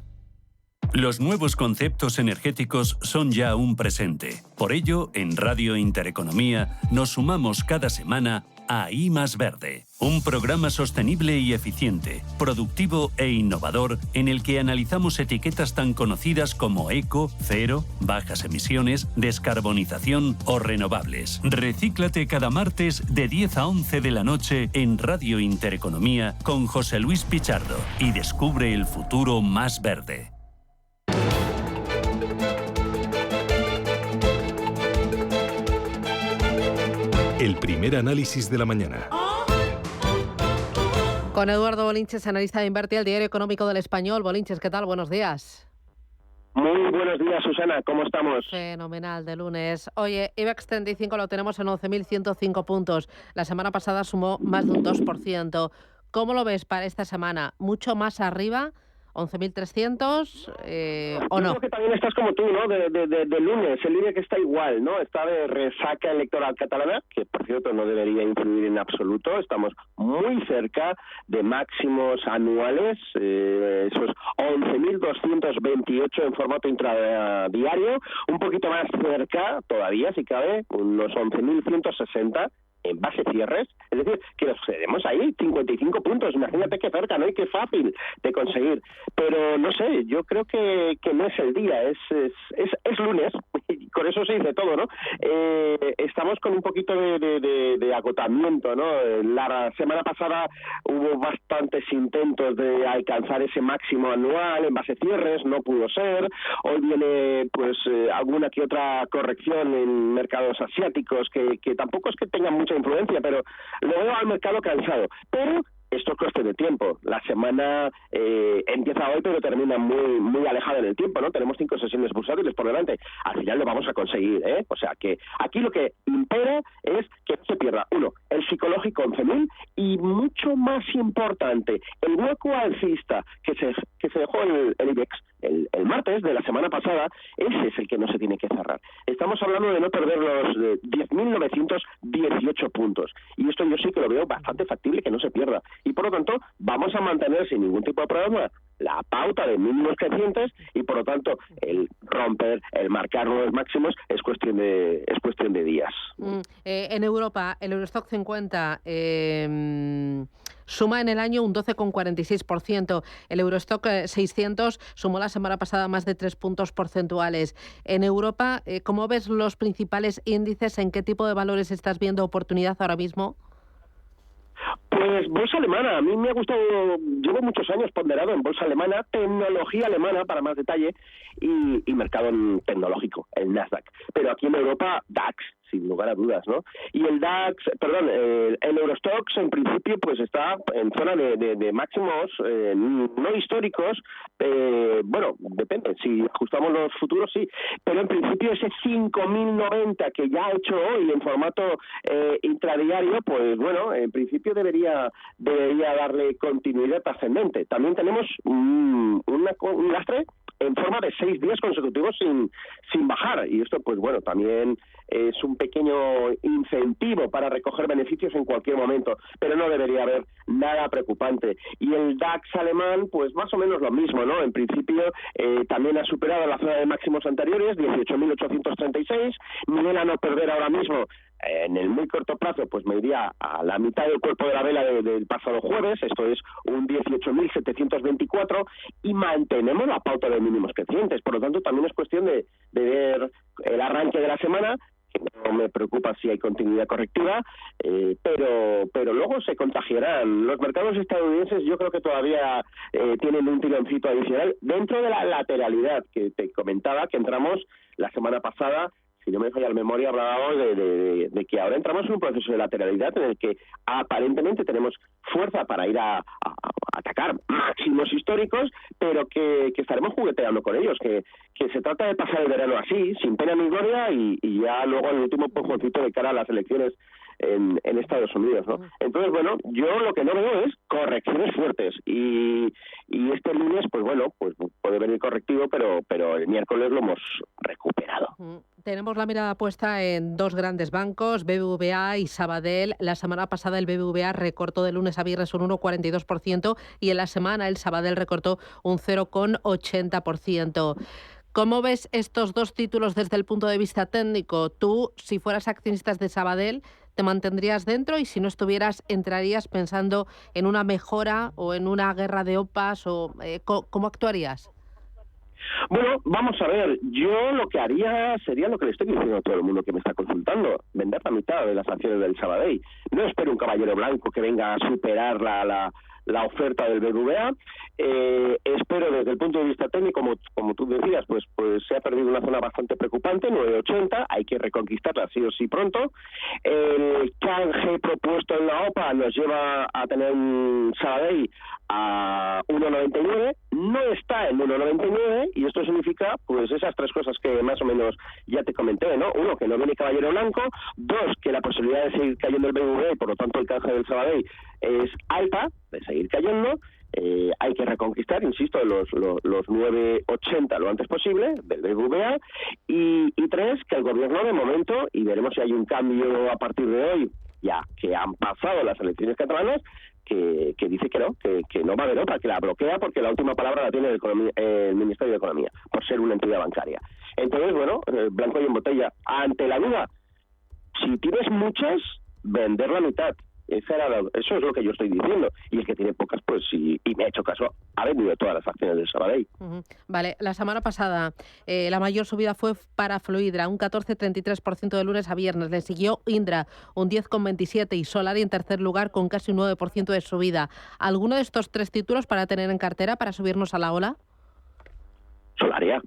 Speaker 13: Los nuevos conceptos energéticos son ya un presente. Por ello, en Radio Intereconomía nos sumamos cada semana a I Más Verde, un programa sostenible y eficiente, productivo e innovador en el que analizamos etiquetas tan conocidas como eco, cero, bajas emisiones, descarbonización o renovables. Recíclate cada martes de 10 a 11 de la noche en Radio Intereconomía con José Luis Pichardo y descubre el futuro más verde.
Speaker 6: El primer análisis de la mañana.
Speaker 1: Con Eduardo Bolinches, analista de Inverti, el diario económico del Español. Bolinches, ¿qué tal? Buenos días.
Speaker 3: Muy buenos días, Susana. ¿Cómo estamos?
Speaker 1: Fenomenal, de lunes. Oye, IBEX 35 lo tenemos en 11.105 puntos. La semana pasada sumó más de un 2%. ¿Cómo lo ves para esta semana? ¿Mucho más arriba? ¿11.300 o no?
Speaker 3: Yo creo que también estás como tú, ¿no? De lunes. El IBEX está igual, ¿no? Está de resaca electoral catalana, que por cierto no debería influir en absoluto. Estamos muy cerca de máximos anuales, esos 11.228 en formato intradiario, un poquito más cerca todavía, si cabe, unos 11.160 en base cierres, es decir, que nos cedemos ahí 55 puntos, imagínate qué cerca, ¿no? Y qué fácil de conseguir, pero no sé, yo creo que no es el día, es lunes, con eso se dice todo, ¿no? Estamos con un poquito de agotamiento, ¿no? La semana pasada hubo bastantes intentos de alcanzar ese máximo anual en base cierres, no pudo ser. Hoy viene pues alguna que otra corrección en mercados asiáticos que tampoco es que tengan mucha influencia, pero lo veo al mercado cansado. Pero esto es cuestión de tiempo. La semana empieza hoy, pero termina muy muy alejada en el tiempo, ¿no? Tenemos 5 sesiones bursátiles por delante. Al final lo vamos a conseguir, ¿eh? O sea que aquí lo que impera es que no se pierda, uno, el psicológico 11.000 y mucho más importante, el hueco alcista que se dejó el IBEX el martes de la semana pasada, ese es el que no se tiene que cerrar. Estamos hablando de no perder los 10.918 puntos. Y esto yo sí que lo veo bastante factible que no se pierda. Y por lo tanto, vamos a mantener sin ningún tipo de problema la pauta de mínimos crecientes y por lo tanto el romper, el marcar nuevos máximos es cuestión de días.
Speaker 1: En Europa, el Eurostock 50 suma en el año un 12,46%. El Eurostock 600 sumó la semana pasada más de 3 puntos porcentuales. En Europa, ¿cómo ves los principales índices? ¿En qué tipo de valores estás viendo oportunidad ahora mismo?
Speaker 3: Pues bolsa alemana, a mí me ha gustado, llevo muchos años ponderado en bolsa alemana, tecnología alemana para más detalle y mercado tecnológico, el Nasdaq. Pero aquí en Europa, DAX, sin lugar a dudas, ¿no? Y el DAX, perdón, el Eurostoxx en principio pues está en zona de máximos no históricos, bueno, depende, si ajustamos los futuros sí, pero en principio ese 5.090 que ya ha hecho hoy en formato intradiario, pues bueno, en principio debería darle continuidad ascendente. También tenemos un lastre en forma de 6 días consecutivos sin bajar, y esto pues bueno, también es un pequeño incentivo para recoger beneficios en cualquier momento, pero no debería haber nada preocupante. Y el DAX alemán, pues más o menos lo mismo, ¿no? En principio también ha superado la zona de máximos anteriores, 18.836, nivel a no perder ahora mismo. En el muy corto plazo, pues me iría a la mitad del cuerpo de la vela del pasado jueves, esto es un 18.724, y mantenemos la pauta de mínimos crecientes. Por lo tanto, también es cuestión de ver el arranque de la semana, que no me preocupa si hay continuidad correctiva, pero luego se contagiarán. Los mercados estadounidenses yo creo que todavía tienen un tironcito adicional dentro de la lateralidad que te comentaba, que entramos la semana pasada. Si no me falla la memoria, hablábamos de que ahora entramos en un proceso de lateralidad en el que aparentemente tenemos fuerza para ir a atacar máximos históricos, pero que estaremos jugueteando con ellos, que se trata de pasar el verano así, sin pena ni gloria, y ya luego el último empujoncito de cara a las elecciones en Estados Unidos, ¿no? Entonces, bueno, yo lo que no veo es correcciones fuertes y este lunes, pues bueno, pues puede venir correctivo, pero el miércoles lo hemos recuperado.
Speaker 1: Tenemos la mirada puesta en 2 grandes bancos, BBVA y Sabadell. La semana pasada el BBVA recortó de lunes a viernes un 1,42% y en la semana el Sabadell recortó un 0,80%. ¿Cómo ves estos 2 títulos desde el punto de vista técnico? Tú, si fueras accionista de Sabadell, ¿te mantendrías dentro? Y si no estuvieras, ¿entrarías pensando en una mejora o en una guerra de OPAs? O ¿cómo actuarías?
Speaker 3: Bueno, vamos a ver, yo lo que haría sería lo que le estoy diciendo a todo el mundo que me está consultando, vender la mitad de las acciones del Sabadell. No espero un caballero blanco que venga a superar la oferta del BBVA. Espero desde el punto de vista técnico, como tú decías, pues se ha perdido una zona bastante preocupante, 9,80, hay que reconquistarla sí o sí pronto. El canje propuesto en la OPA nos lleva a tener un Sabadell a 1,99, no está en 1,99 y esto significa pues esas 3 cosas que más o menos ya te comenté, ¿no? 1, que no viene caballero blanco; 2, que la posibilidad de seguir cayendo el BBVA y por lo tanto el canje del Sabadell es alta, de seguir cayendo. Hay que reconquistar, insisto, los 9,80 lo antes posible del BBVA y 3, que el gobierno de momento, y veremos si hay un cambio a partir de hoy, ya que han pasado las elecciones catalanas, que dice que no va a haber otra, que la bloquea porque la última palabra la tiene el Ministerio de Economía, por ser una entidad bancaria. Entonces, bueno, blanco y en botella. Ante la duda, si tienes muchas, vender la mitad. Eso es lo que yo estoy diciendo. Y el que tiene pocas, pues sí, y me ha hecho caso, ha vendido todas las acciones del Sabadell.
Speaker 1: Vale, la semana pasada la mayor subida fue para Fluidra, un 14,33% de lunes a viernes. Le siguió Indra, un 10,27%, y Solari en tercer lugar con casi un 9% de subida. ¿Alguno de estos 3 títulos para tener en cartera para subirnos a la ola?
Speaker 3: Solaria.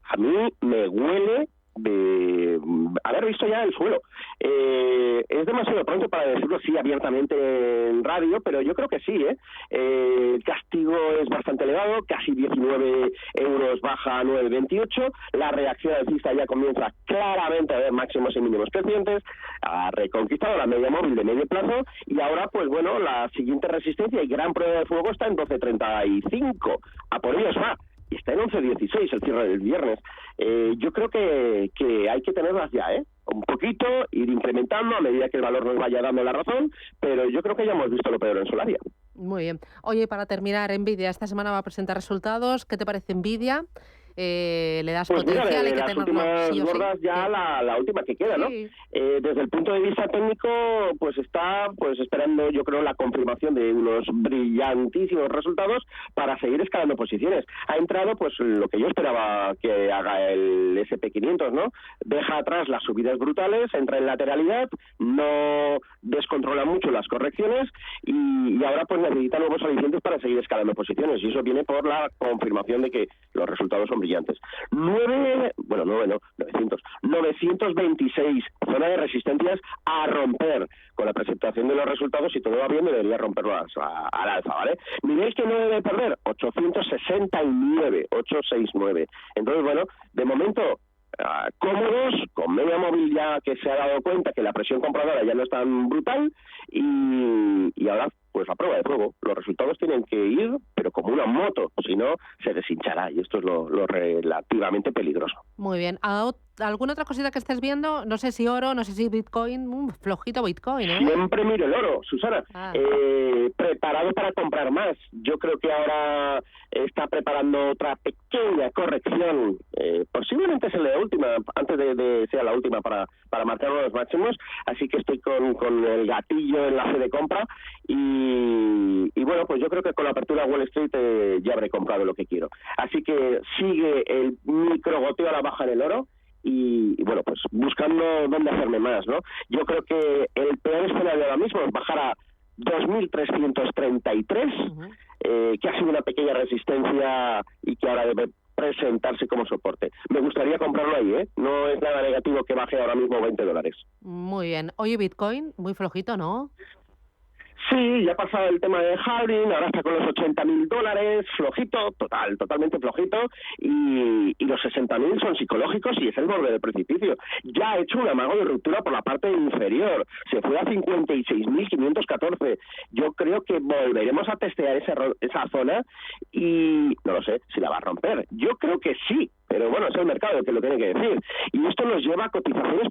Speaker 3: A mí me huele de haber visto ya el suelo. Es demasiado pronto para decirlo así abiertamente en radio, pero yo creo que sí. El castigo es bastante elevado, casi 19 euros, baja a 9,28. La reacción alcista ya comienza claramente a ver máximos y mínimos crecientes. Ha reconquistado la media móvil de medio plazo y ahora, pues bueno, la siguiente resistencia y gran prueba de fuego está en 12,35. A por ellos va. Y está en 11,16 el cierre del viernes. Yo creo que hay que tenerlas ya, un poquito, ir incrementando a medida que el valor nos vaya dando la razón, pero yo creo que ya hemos visto lo peor en Solaria.
Speaker 1: Muy bien. Oye, para terminar, Nvidia esta semana va a presentar resultados. ¿Qué te parece Nvidia? ¿Le das potencial? Hay que
Speaker 3: las últimas gordas ya la última que queda, ¿no?
Speaker 1: Sí.
Speaker 3: Desde el punto de vista técnico, pues está esperando, yo creo, la confirmación de unos brillantísimos resultados para seguir escalando posiciones. Ha entrado, pues, lo que yo esperaba que haga el SP500, ¿no? Deja atrás las subidas brutales, entra en lateralidad, no descontrola mucho las correcciones y ahora, pues, necesita nuevos alicientes para seguir escalando posiciones, y eso viene por la confirmación de que los resultados son brillantes. 926, zona de resistencias a romper con la presentación de los resultados. Si todo va bien, debería romperlo al alza, ¿vale? Nivel que no debe perder, 869. Entonces, bueno, de momento cómodos, con media móvil ya que se ha dado cuenta que la presión compradora ya no es tan brutal y ahora pues la prueba de fuego. Los resultados tienen que ir, pero como una moto, si no se deshinchará, y esto es lo relativamente peligroso.
Speaker 1: Muy bien. ¿Alguna otra cosita que estés viendo? No sé si oro, no sé si Bitcoin. Flojito Bitcoin, ¿eh?
Speaker 3: Siempre miro el oro, Susana. Preparado para comprar más. Yo creo que ahora está preparando otra pequeña corrección. Posiblemente sea la última, antes de sea la última para marcar los máximos. Así que estoy con el gatillo en la fe de compra y bueno, pues yo creo que con la apertura Wall Street ya habré comprado lo que quiero. Así que sigue el microgoteo a la baja en el oro. Y bueno, pues buscando dónde hacerme más, ¿no? Yo creo que el peor escenario ahora mismo es bajar a 2.333, que ha sido una pequeña resistencia y que ahora debe presentarse como soporte. Me gustaría comprarlo ahí, no es nada negativo que baje ahora mismo $20.
Speaker 1: Muy bien. Oye, Bitcoin, muy flojito, ¿no?
Speaker 3: Sí, ya ha pasado el tema de halving, ahora está con los $80.000, flojito, totalmente flojito, y los 60.000 son psicológicos y es el borde del precipicio. Ya ha hecho un amago de ruptura por la parte inferior, se fue a 56.514. Yo creo que volveremos a testear esa zona y no lo sé si la va a romper. Yo creo que sí, pero bueno, es el mercado el que lo tiene que decir. Y esto nos lleva a cotizaciones,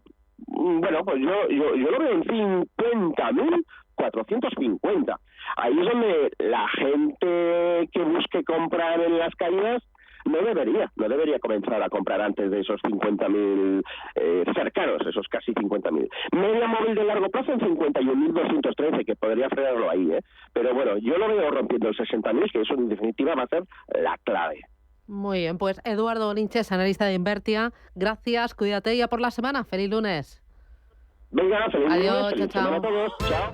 Speaker 3: bueno, pues yo lo veo en 50.450. Ahí es donde la gente que busque comprar en las caídas no debería comenzar a comprar antes de esos 50.000 cercanos, esos casi 50.000. Media móvil de largo plazo en 51.213, que podría frenarlo ahí, pero bueno, yo lo veo rompiendo el 60.000, que eso en definitiva va a ser la clave.
Speaker 1: Muy bien, pues Eduardo Linches, analista de Invertia, gracias, cuídate ya por la semana, feliz lunes.
Speaker 3: Venga, feliz lunes.
Speaker 1: Adiós,
Speaker 3: feliz semana a todos, chao.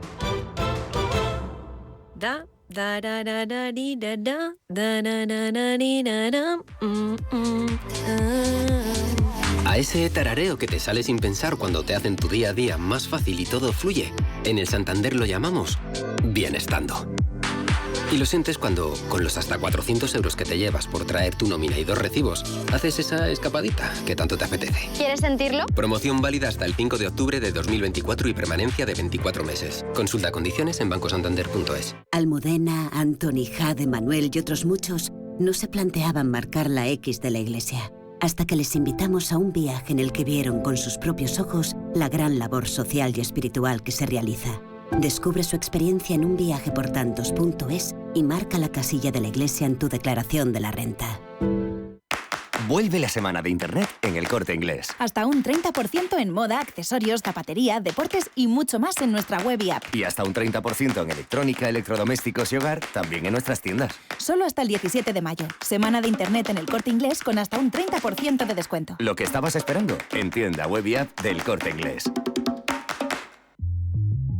Speaker 5: A ese tarareo que te sale sin pensar cuando te hacen tu día a día más fácil y todo fluye, en el Santander lo llamamos bienestando. Y lo sientes cuando, con los hasta 400 euros que te llevas por traer tu nómina y 2 recibos, haces esa escapadita que tanto te apetece.
Speaker 7: ¿Quieres sentirlo?
Speaker 5: Promoción válida hasta el 5 de octubre de 2024 y permanencia de 24 meses. Consulta condiciones en bancosantander.es.
Speaker 23: Almudena, Antoni, Jade, Manuel y otros muchos no se planteaban marcar la X de la Iglesia, hasta que les invitamos a un viaje en el que vieron con sus propios ojos la gran labor social y espiritual que se realiza. Descubre su experiencia en unviajeportantos.es y marca la casilla de la Iglesia en tu declaración de la renta.
Speaker 21: Vuelve la semana de Internet en El Corte Inglés.
Speaker 22: Hasta un 30% en moda, accesorios, zapatería, deportes y mucho más en nuestra web y app.
Speaker 21: Y hasta un 30% en electrónica, electrodomésticos y hogar, también en nuestras tiendas.
Speaker 22: Solo hasta el 17 de mayo. Semana de Internet en El Corte Inglés con hasta un 30% de descuento.
Speaker 21: Lo que estabas esperando, en tienda web y app del Corte Inglés.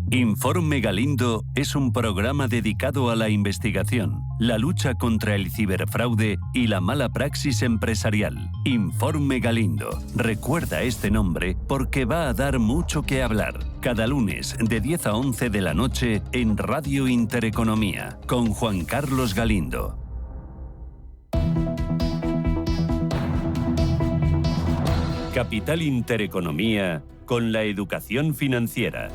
Speaker 13: Informe Galindo es un programa dedicado a la investigación, la lucha contra el ciberfraude y la mala praxis empresarial. Informe Galindo. Recuerda este nombre porque va a dar mucho que hablar. Cada lunes de 10 a 11 de la noche en Radio Intereconomía con Juan Carlos Galindo. Capital Intereconomía con la educación financiera.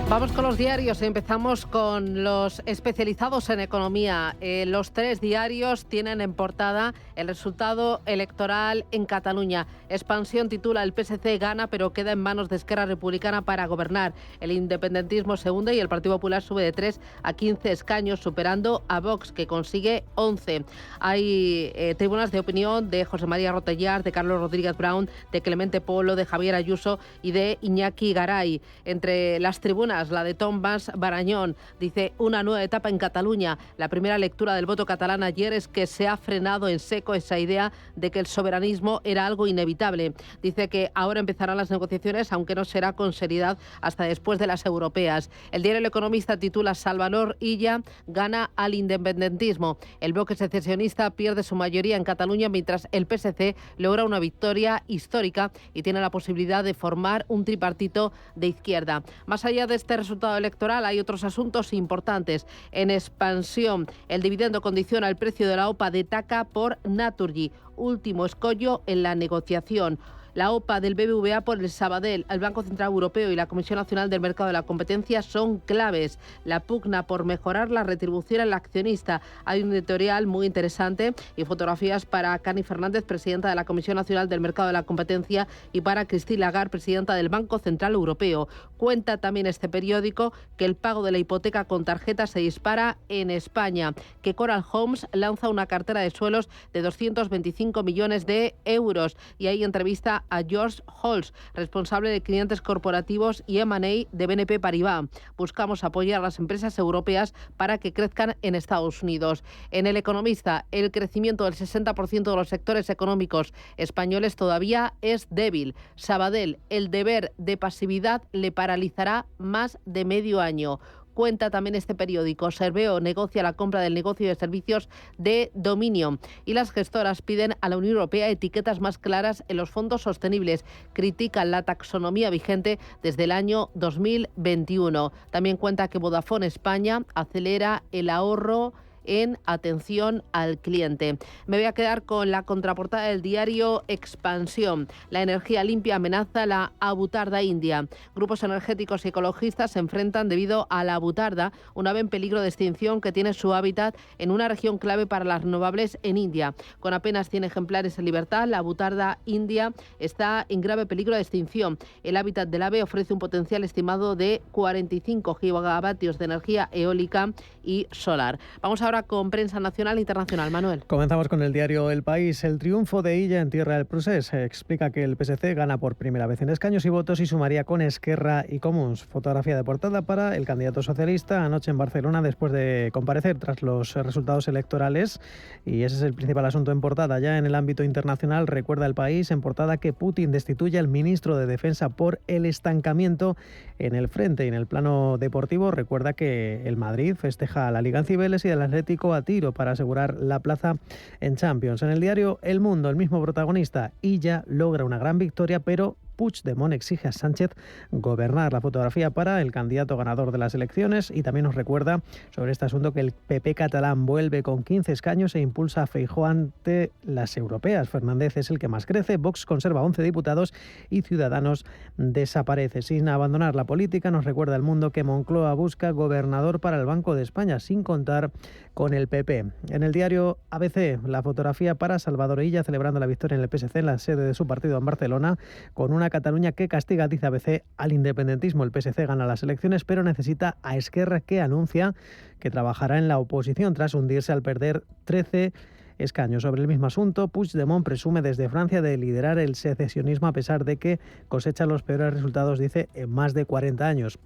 Speaker 1: Vamos con los diarios. Empezamos con los especializados en economía. Los 3 diarios tienen en portada el resultado electoral en Cataluña. Expansión titula: el PSC gana pero queda en manos de Esquerra Republicana para gobernar. El independentismo se hunde y el Partido Popular sube de 3 a 15 escaños, superando a Vox, que consigue 11. Hay tribunas de opinión de José María Rotellar, de Carlos Rodríguez Brown, de Clemente Polo, de Javier Ayuso y de Iñaki Garay. Entre las tribunas, la de Tomás Barañón, dice: una nueva etapa en Cataluña. La primera lectura del voto catalán ayer es que se ha frenado en seco esa idea de que el soberanismo era algo inevitable. Dice que ahora empezarán las negociaciones, aunque no será con seriedad hasta después de las europeas. El diario El Economista titula: Salvador Illa gana al independentismo. El bloque secesionista pierde su mayoría en Cataluña, mientras el PSC logra una victoria histórica y tiene la posibilidad de formar un tripartito de izquierda. Más allá de este resultado electoral hay otros asuntos importantes. En expansión, el dividendo condiciona el precio de la OPA de TACA por Naturgy, último escollo en la negociación. La OPA del BBVA por el Sabadell, el Banco Central Europeo y la Comisión Nacional del Mercado de la Competencia son claves. La pugna por mejorar la retribución al accionista. Hay un editorial muy interesante y fotografías para Cani Fernández, presidenta de la Comisión Nacional del Mercado de la Competencia, y para Christine Lagarde, presidenta del Banco Central Europeo. Cuenta también este periódico que el pago de la hipoteca con tarjeta se dispara en España, que Coral Homes lanza una cartera de suelos de 225 millones de euros, y hay entrevista a George Halls, responsable de clientes corporativos y M&A de BNP Paribas. Buscamos apoyar a las empresas europeas para que crezcan en Estados Unidos. En El Economista, el crecimiento del 60% de los sectores económicos españoles todavía es débil. Sabadell, el deber de pasividad le paralizará más de medio año. Cuenta también este periódico: Serveo negocia la compra del negocio de servicios de Dominion, y las gestoras piden a la Unión Europea etiquetas más claras en los fondos sostenibles. Critican la taxonomía vigente desde el año 2021. También cuenta que Vodafone España acelera el ahorro en atención al cliente. Me voy a quedar con la contraportada del diario Expansión. La energía limpia amenaza la abutarda india. Grupos energéticos y ecologistas se enfrentan debido a la abutarda, un ave en peligro de extinción que tiene su hábitat en una región clave para las renovables en India. Con apenas 100 ejemplares en libertad, la abutarda india está en grave peligro de extinción. El hábitat del ave ofrece un potencial estimado de 45 gigavatios de energía eólica y solar. Vamos ahora con prensa nacional e internacional. Manuel.
Speaker 4: Comenzamos con el diario El País. El triunfo de Illa en tierra del Procés explica que el PSC gana por primera vez en escaños y votos y sumaría con Esquerra y Comuns. Fotografía de portada para el candidato socialista anoche en Barcelona después de comparecer tras los resultados electorales, y ese es el principal asunto en portada. Ya en el ámbito internacional, recuerda El País en portada que Putin destituye al ministro de Defensa por el estancamiento en el frente. Y en el plano deportivo, recuerda que el Madrid festeja a la Liga en Cibeles y el Atlético a tiro para asegurar la plaza en Champions. En el diario El Mundo, el mismo protagonista, Illa logra una gran victoria, pero Puigdemont exige a Sánchez gobernar. La fotografía para el candidato ganador de las elecciones, y también nos recuerda sobre este asunto que el PP catalán vuelve con 15 escaños e impulsa a Feijóo ante las europeas. Fernández es el que más crece, Vox conserva 11 diputados y Ciudadanos desaparece. Sin abandonar la política, nos recuerda El Mundo que Moncloa busca gobernador para el Banco de España sin contar con el PP. En el diario ABC, la fotografía para Salvador Illa celebrando la victoria en el PSC en la sede de su partido en Barcelona, con una Cataluña que castiga, dice ABC, al independentismo. El PSC gana las elecciones, pero necesita a Esquerra, que anuncia que trabajará en la oposición tras hundirse al perder 13 escaños. Sobre el mismo asunto, Puigdemont presume desde Francia de liderar el secesionismo a pesar de que cosecha los peores resultados, dice, en más de 40 años.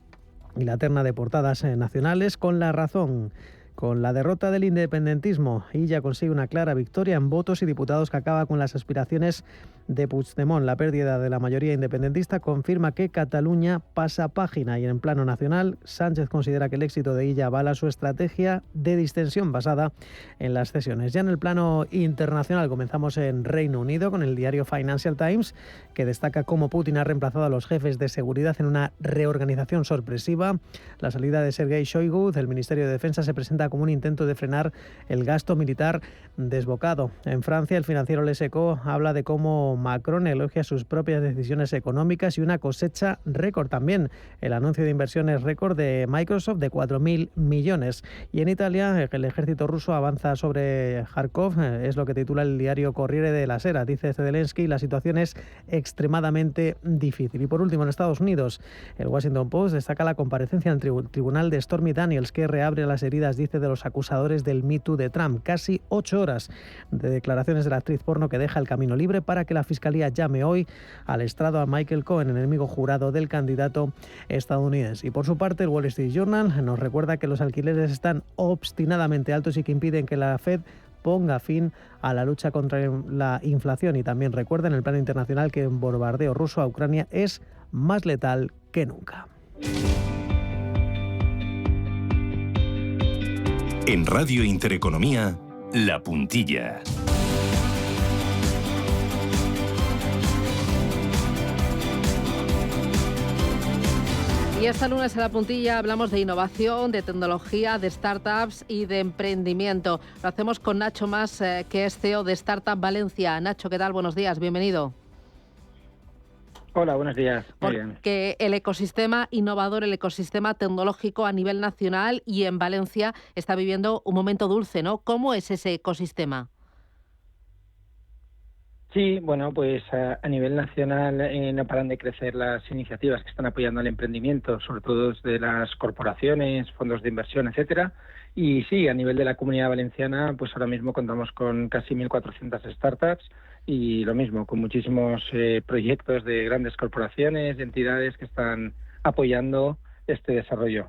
Speaker 4: Y la terna de portadas nacionales con La Razón. Con la derrota del independentismo, Illa consigue una clara victoria en votos y diputados que acaba con las aspiraciones de Puigdemont. La pérdida de la mayoría independentista confirma que Cataluña pasa página, y en plano nacional, Sánchez considera que el éxito de Illa avala su estrategia de distensión basada en las cesiones. Ya en el plano internacional comenzamos en Reino Unido con el diario Financial Times, que destaca cómo Putin ha reemplazado a los jefes de seguridad en una reorganización sorpresiva. La salida de Sergei Shoigu del Ministerio de Defensa se presenta como un intento de frenar el gasto militar desbocado. En Francia, el financiero Les Echos habla de cómo Macron elogia sus propias decisiones económicas y una cosecha récord también. El anuncio de inversiones récord de Microsoft de 4.000 millones. Y en Italia, el ejército ruso avanza sobre Kharkov, es lo que titula el diario Corriere della Sera. Dice Zelensky, la situación es extremadamente difícil. Y por último, en Estados Unidos, el Washington Post destaca la comparecencia en el tribunal de Stormy Daniels, que reabre las heridas, dice, de los acusadores del Me Too de Trump. Casi 8 horas de declaraciones de la actriz porno que deja el camino libre para que la Fiscalía llame hoy al estrado a Michael Cohen, enemigo jurado del candidato estadounidense. Y por su parte, el Wall Street Journal nos recuerda que los alquileres están obstinadamente altos y que impiden que la Fed ponga fin a la lucha contra la inflación. Y también recuerda en el plano internacional que el bombardeo ruso a Ucrania es más letal que nunca.
Speaker 13: En Radio Intereconomía, La Puntilla.
Speaker 1: Y este lunes en La Puntilla hablamos de innovación, de tecnología, de startups y de emprendimiento. Lo hacemos con Nacho Mas, que es CEO de Startup Valencia. Nacho, ¿qué tal? Buenos días, bienvenido.
Speaker 7: Hola, buenos días. Muy bien.
Speaker 1: Porque el ecosistema innovador, el ecosistema tecnológico a nivel nacional y en Valencia está viviendo un momento dulce, ¿no? ¿Cómo es ese ecosistema?
Speaker 7: Sí, bueno, pues a nivel nacional no paran de crecer las iniciativas que están apoyando al emprendimiento, sobre todo desde las corporaciones, fondos de inversión, etcétera. Y sí, a nivel de la Comunidad Valenciana, pues ahora mismo contamos con casi 1.400 startups y lo mismo, con muchísimos proyectos de grandes corporaciones, de entidades que están apoyando este desarrollo.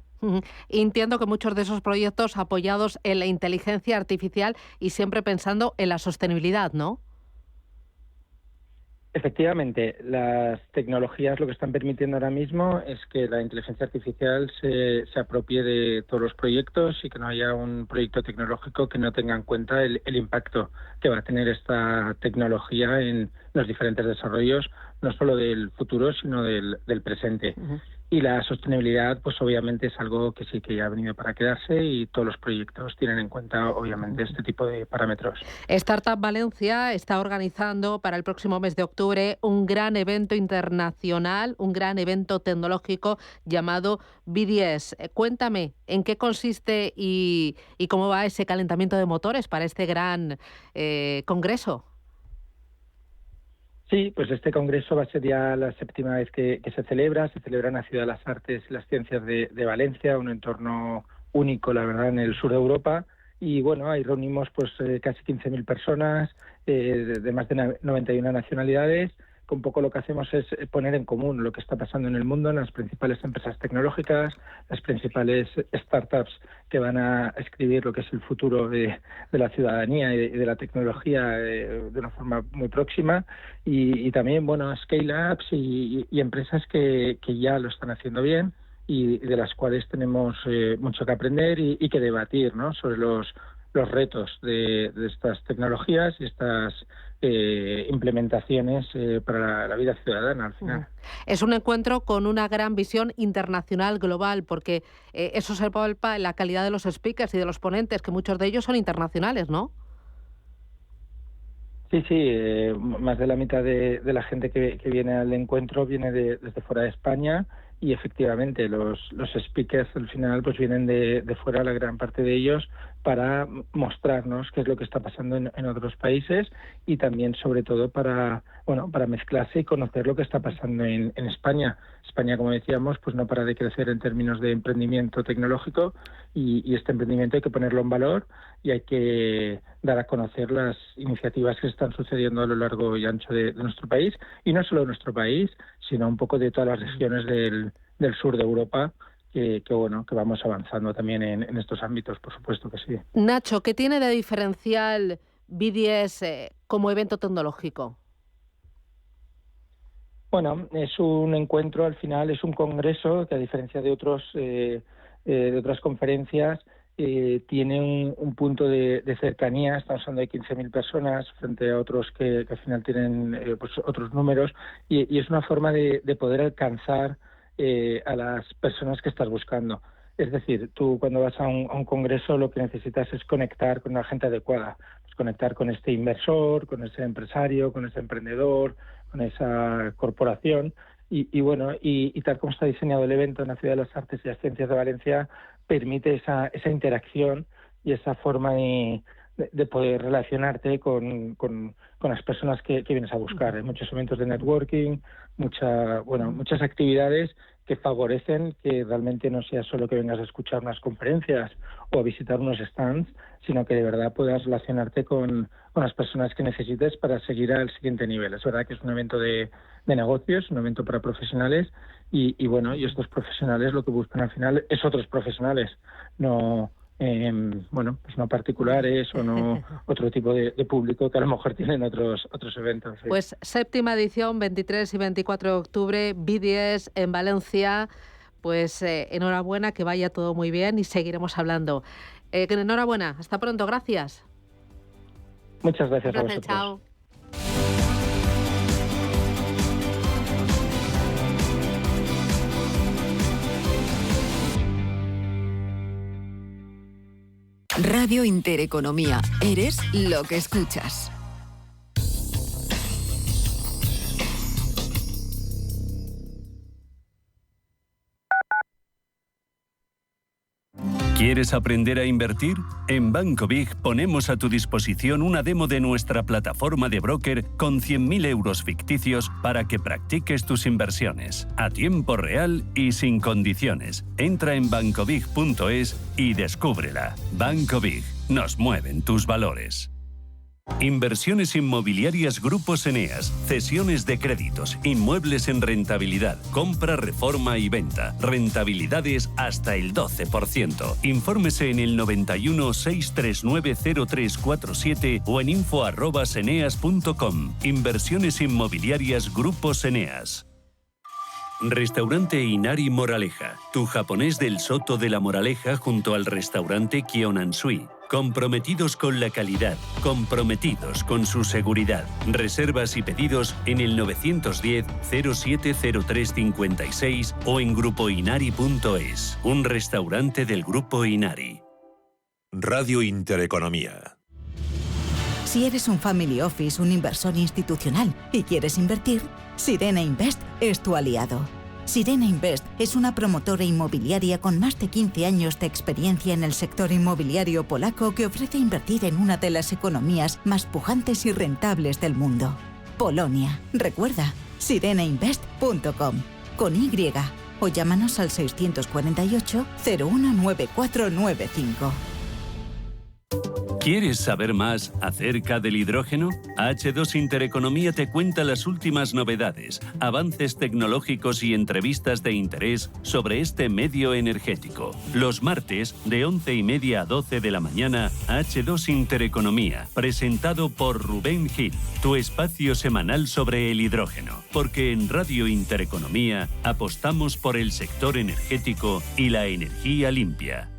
Speaker 1: Entiendo que muchos de esos proyectos apoyados en la inteligencia artificial y siempre pensando en la sostenibilidad, ¿no?
Speaker 7: Efectivamente, las tecnologías lo que están permitiendo ahora mismo es que la inteligencia artificial se apropie de todos los proyectos y que no haya un proyecto tecnológico que no tenga en cuenta el impacto que va a tener esta tecnología en los diferentes desarrollos, no solo del futuro, sino del presente. Y la sostenibilidad, pues obviamente es algo que sí que ya ha venido para quedarse y todos los proyectos tienen en cuenta, obviamente, este tipo de parámetros.
Speaker 1: Startup Valencia está organizando para el próximo mes de octubre un gran evento internacional, un gran evento tecnológico llamado BDS. Cuéntame, ¿en qué consiste y cómo va ese calentamiento de motores para este gran congreso?
Speaker 7: Sí, pues este congreso va a ser ya la 7ª vez que se celebra. Se celebra en la Ciudad de las Artes y las Ciencias de Valencia, un entorno único, la verdad, en el sur de Europa. Y bueno, ahí reunimos pues casi 15.000 personas de más de 91 nacionalidades. Un poco lo que hacemos es poner en común lo que está pasando en el mundo, en las principales empresas tecnológicas, las principales startups que van a escribir lo que es el futuro de la ciudadanía y de la tecnología de una forma muy próxima, y también, bueno, scale-ups y empresas que ya lo están haciendo bien y de las cuales tenemos mucho que aprender y que debatir, ¿no?, sobre los retos de estas tecnologías y estas implementaciones para la vida ciudadana al final.
Speaker 1: Es un encuentro con una gran visión internacional, global, porque eso se palpa en la calidad de los speakers y de los ponentes, que muchos de ellos son internacionales, ¿no?
Speaker 7: Sí, más de la mitad de la gente que viene al encuentro viene desde fuera de España. Y efectivamente los speakers al final pues vienen de fuera, la gran parte de ellos para mostrarnos qué es lo que está pasando en otros países y también, sobre todo, para mezclarse y conocer lo que está pasando en España. España, como decíamos, pues no para de crecer en términos de emprendimiento tecnológico y este emprendimiento hay que ponerlo en valor y hay que dar a conocer las iniciativas que están sucediendo a lo largo y ancho de nuestro país, y no solo de nuestro país, sino un poco de todas las regiones del sur de Europa, que vamos avanzando también en estos ámbitos, por supuesto que sí.
Speaker 1: Nacho, ¿qué tiene de diferencial BDS como evento tecnológico?
Speaker 7: Bueno, es un encuentro, al final es un congreso que, a diferencia de otras conferencias, tiene un punto de cercanía. Estamos hablando de 15.000 personas frente a otros que al final tienen otros números, y es una forma de poder alcanzar a las personas que estás buscando. Es decir, tú cuando vas a un congreso lo que necesitas es conectar con la gente adecuada, pues conectar con este inversor, con ese empresario, con ese emprendedor, con esa corporación, y tal como está diseñado el evento en la Ciudad de las Artes y las Ciencias de Valencia, permite esa interacción y esa forma de poder relacionarte con las personas que vienes a buscar. Hay muchos eventos de networking, muchas actividades que favorecen que realmente no sea solo que vengas a escuchar unas conferencias o a visitar unos stands, sino que de verdad puedas relacionarte con las personas que necesites para seguir al siguiente nivel. Es verdad que es un evento de negocios, un evento para profesionales, y estos profesionales lo que buscan al final es otros profesionales, no particulares o no otro tipo de público que a lo mejor tienen otros eventos. Sí.
Speaker 1: Pues 7ª edición, 23 y 24 de octubre, BDS en Valencia. Pues enhorabuena, que vaya todo muy bien y seguiremos hablando. Enhorabuena, hasta pronto, gracias.
Speaker 7: Muchas gracias a vosotros.
Speaker 1: Chao.
Speaker 9: Radio Intereconomía. Eres lo que escuchas.
Speaker 13: ¿Quieres aprender a invertir? En Banco Big ponemos a tu disposición una demo de nuestra plataforma de broker con 100.000 euros ficticios para que practiques tus inversiones a tiempo real y sin condiciones. Entra en bancobig.es y descúbrela. Banco Big. Nos mueven tus valores. Inversiones inmobiliarias Grupos Eneas, cesiones de créditos, inmuebles en rentabilidad, compra, reforma y venta, rentabilidades hasta el 12%. Infórmese en el 91 639 0347 o en info@eneas.com. Inversiones inmobiliarias Grupos Eneas. Restaurante Inari Moraleja, tu japonés del Soto de la Moraleja junto al restaurante Kyonansui. Comprometidos con la calidad, comprometidos con su seguridad. Reservas y pedidos en el 910 070356 o en grupoinari.es. Un restaurante del Grupo Inari.
Speaker 10: Radio Intereconomía.
Speaker 15: Si eres un family office, un inversor institucional y quieres invertir, Sirena Invest es tu aliado. Sirena Invest es una promotora inmobiliaria con más de 15 años de experiencia en el sector inmobiliario polaco que ofrece invertir en una de las economías más pujantes y rentables del mundo. Polonia. Recuerda, sirenainvest.com con Y o llámanos al 648 019495.
Speaker 13: ¿Quieres saber más acerca del hidrógeno? H2 Intereconomía te cuenta las últimas novedades, avances tecnológicos y entrevistas de interés sobre este medio energético. Los martes, de 11:30 a 12 de la mañana, H2 Intereconomía, presentado por Rubén Gil, tu espacio semanal sobre el hidrógeno. Porque en Radio Intereconomía apostamos por el sector energético y la energía limpia.